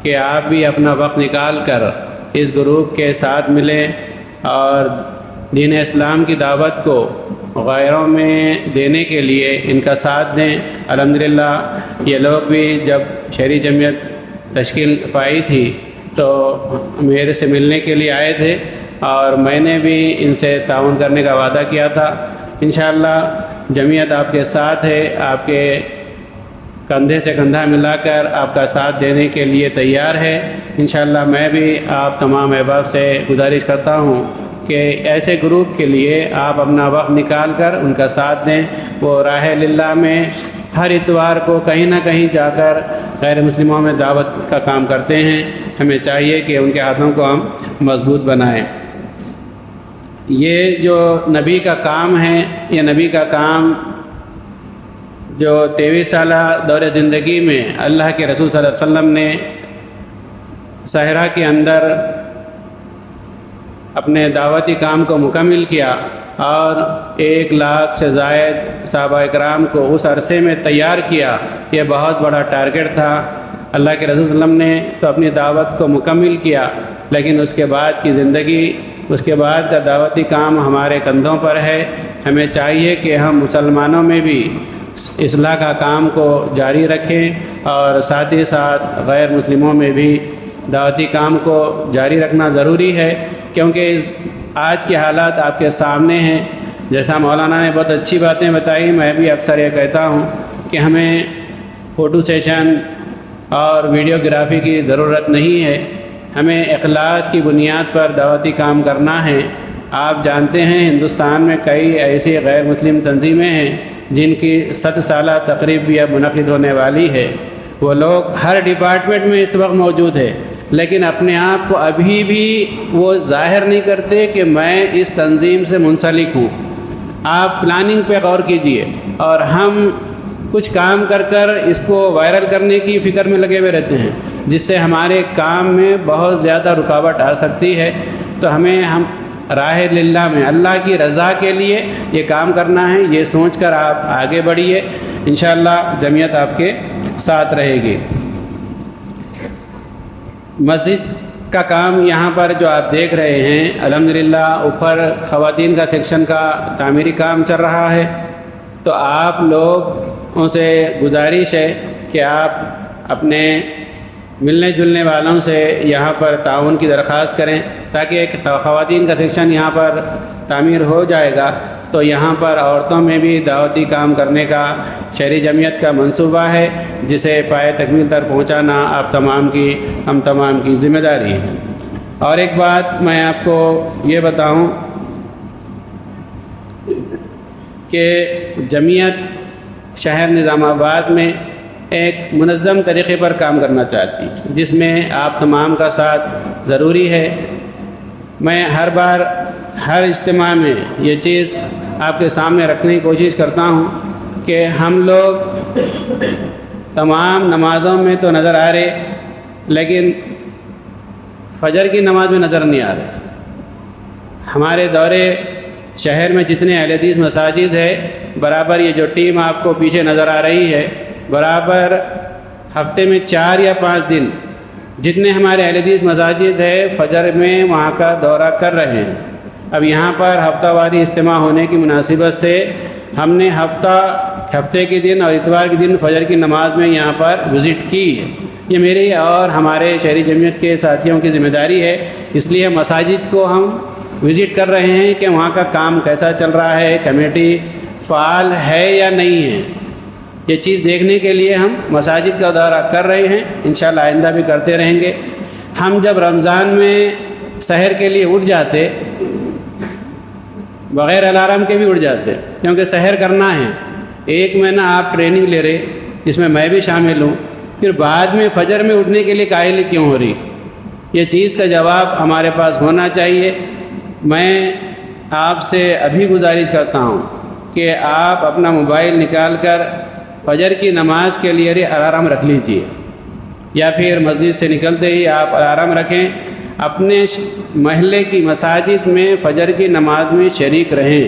کہ آپ بھی اپنا وقت نکال کر اس گروپ کے ساتھ ملیں اور دین اسلام کی دعوت کو غیروں میں دینے کے لیے ان کا ساتھ دیں۔ الحمدللہ یہ لوگ بھی جب شہری جمعیت تشکیل پائی تھی تو میرے سے ملنے کے لیے آئے تھے، اور میں نے بھی ان سے تعاون کرنے کا وعدہ کیا تھا۔ انشاءاللہ جمعیت آپ کے ساتھ ہے، آپ کے کندھے سے کندھا ملا کر آپ کا ساتھ دینے کے لیے تیار ہے۔ انشاءاللہ میں بھی آپ تمام احباب سے گزارش کرتا ہوں کہ ایسے گروپ کے لیے آپ اپنا وقت نکال کر ان کا ساتھ دیں۔ وہ راہ للہ میں ہر اتوار کو کہیں نہ کہیں جا کر غیر مسلموں میں دعوت کا کام کرتے ہیں۔ ہمیں چاہیے کہ ان کے ہاتھوں کو ہم مضبوط بنائیں۔ یہ جو نبی کا کام ہے، یہ نبی کا کام جو 23 سالہ دور زندگی میں اللہ کے رسول صلی اللہ علیہ وسلم نے صحرا کے اندر اپنے دعوتی کام کو مکمل کیا، اور 1 لاکھ سے زائد صحابہ اکرام کو اس عرصے میں تیار کیا، یہ بہت بڑا ٹارگٹ تھا۔ اللہ کے رسول صلی اللہ علیہ وسلم نے تو اپنی دعوت کو مکمل کیا، لیکن اس کے بعد کی زندگی، اس کے بعد کا دعوتی کام ہمارے کندھوں پر ہے۔ ہمیں چاہیے کہ ہم مسلمانوں میں بھی اصلاح کا کام کو جاری رکھیں، اور ساتھ ہی ساتھ غیر مسلموں میں بھی دعوتی کام کو جاری رکھنا ضروری ہے، کیونکہ آج کے حالات آپ کے سامنے ہیں۔ جیسا مولانا نے بہت اچھی باتیں بتائی، میں بھی اکثر یہ کہتا ہوں کہ ہمیں فوٹو سیشن اور ویڈیوگرافی کی ضرورت نہیں ہے، ہمیں اخلاص کی بنیاد پر دعوتی کام کرنا ہے۔ آپ جانتے ہیں ہندوستان میں کئی ایسی غیر مسلم تنظیمیں ہیں جن کی 100 سالہ تقریب بھی اب منعقد ہونے والی ہے۔ وہ لوگ ہر ڈپارٹمنٹ میں اس وقت موجود ہے، لیکن اپنے آپ کو ابھی بھی وہ ظاہر نہیں کرتے کہ میں اس تنظیم سے منسلک ہوں۔ آپ پلاننگ پہ غور کیجئے، اور ہم کچھ کام کر اس کو وائرل کرنے کی فکر میں لگے ہوئے رہتے ہیں، جس سے ہمارے کام میں بہت زیادہ رکاوٹ آ سکتی ہے۔ تو ہمیں راہ للہ میں اللہ کی رضا کے لیے یہ کام کرنا ہے، یہ سوچ کر آپ آگے بڑھیے، انشاءاللہ جمعیت آپ کے ساتھ رہے گی۔ مسجد کا کام یہاں پر جو آپ دیکھ رہے ہیں، الحمدللہ اوپر خواتین کا سیکشن کا تعمیری کام چل رہا ہے، تو آپ لوگوں سے گزارش ہے کہ آپ اپنے ملنے جلنے والوں سے یہاں پر تعاون کی درخواست کریں، تاکہ ایک خواتین کا سیکشن یہاں پر تعمیر ہو جائے گا تو یہاں پر عورتوں میں بھی دعوتی کام کرنے کا شہری جمعیت کا منصوبہ ہے، جسے پائے تکمیل تک پہنچانا ہم تمام کی ذمہ داری ہے۔ اور ایک بات میں آپ کو یہ بتاؤں کہ جمعیت شہر نظام آباد میں ایک منظم طریقے پر کام کرنا چاہتی ہے، جس میں آپ تمام کا ساتھ ضروری ہے۔ میں ہر بار ہر اجتماع میں یہ چیز آپ کے سامنے رکھنے کی کوشش کرتا ہوں کہ ہم لوگ تمام نمازوں میں تو نظر آ رہے، لیکن فجر کی نماز میں نظر نہیں آ رہے۔ ہمارے دورے شہر میں جتنے اہل حدیث مساجد ہے، برابر یہ جو ٹیم آپ کو پیچھے نظر آ رہی ہے، برابر ہفتے میں 4 یا 5 دن جتنے ہمارے اہل حدیث مساجد ہے فجر میں وہاں کا دورہ کر رہے ہیں۔ اب یہاں پر ہفتہ واری اجتماع ہونے کی مناسبت سے ہم نے ہفتے کے دن اور اتوار کے دن فجر کی نماز میں یہاں پر وزٹ کی ہے۔ یہ میری اور ہمارے شہری جمعیت کے ساتھیوں کی ذمہ داری ہے، اس لیے مساجد کو ہم وزٹ کر رہے ہیں کہ وہاں کا کام کیسا چل رہا ہے، کمیٹی فعال ہے یا نہیں ہے۔ یہ چیز دیکھنے کے لیے ہم مساجد کا دورہ کر رہے ہیں، انشاءاللہ آئندہ بھی کرتے رہیں گے۔ ہم جب رمضان میں سحر کے لیے اٹھ جاتے، بغیر الارم کے بھی اٹھ جاتے، کیونکہ سحر کرنا ہے۔ 1 مہینہ آپ ٹریننگ لے رہے، جس میں میں بھی شامل ہوں، پھر بعد میں فجر میں اٹھنے کے لیے کاہلی کیوں ہو رہی؟ یہ چیز کا جواب ہمارے پاس ہونا چاہیے۔ میں آپ سے ابھی گزارش کرتا ہوں کہ آپ اپنا موبائل نکال کر فجر کی نماز کے لیے الارم رکھ لیجئے، یا پھر مسجد سے نکلتے ہی آپ الارم رکھیں۔ اپنے محلے کی مساجد میں فجر کی نماز میں شریک رہیں۔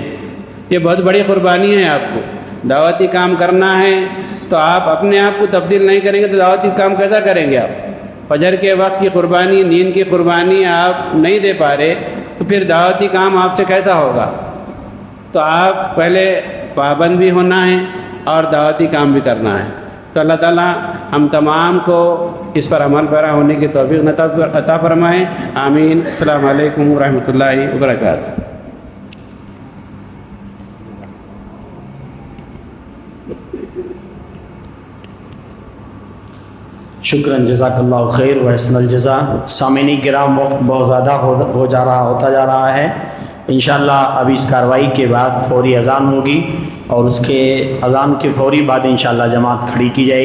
یہ بہت بڑی قربانی ہے، آپ کو دعوتی کام کرنا ہے، تو آپ اپنے آپ کو تبدیل نہیں کریں گے تو دعوتی کام کیسا کریں گے؟ آپ فجر کے وقت کی قربانی، نیند کی قربانی آپ نہیں دے پا رہے تو پھر دعوتی کام آپ سے کیسا ہوگا؟ تو آپ پہلے پابند بھی ہونا ہے اور دعوتی کام بھی کرنا ہے۔ تو اللہ تعالیٰ ہم تمام کو اس پر عمل پیرا ہونے کی توفیق عطا فرمائے، آمین۔ السلام علیکم ورحمۃ اللہ وبرکاتہ۔ شکراً، جزاک اللہ خیر و احسن الجزا۔ سامعین کرام، وقت بہت زیادہ ہوتا جا رہا ہے۔ انشاءاللہ اب اس کارروائی کے بعد فوری اذان ہوگی، اور اس کے اذان کے فوری بعد انشاءاللہ جماعت کھڑی کی جائے گی۔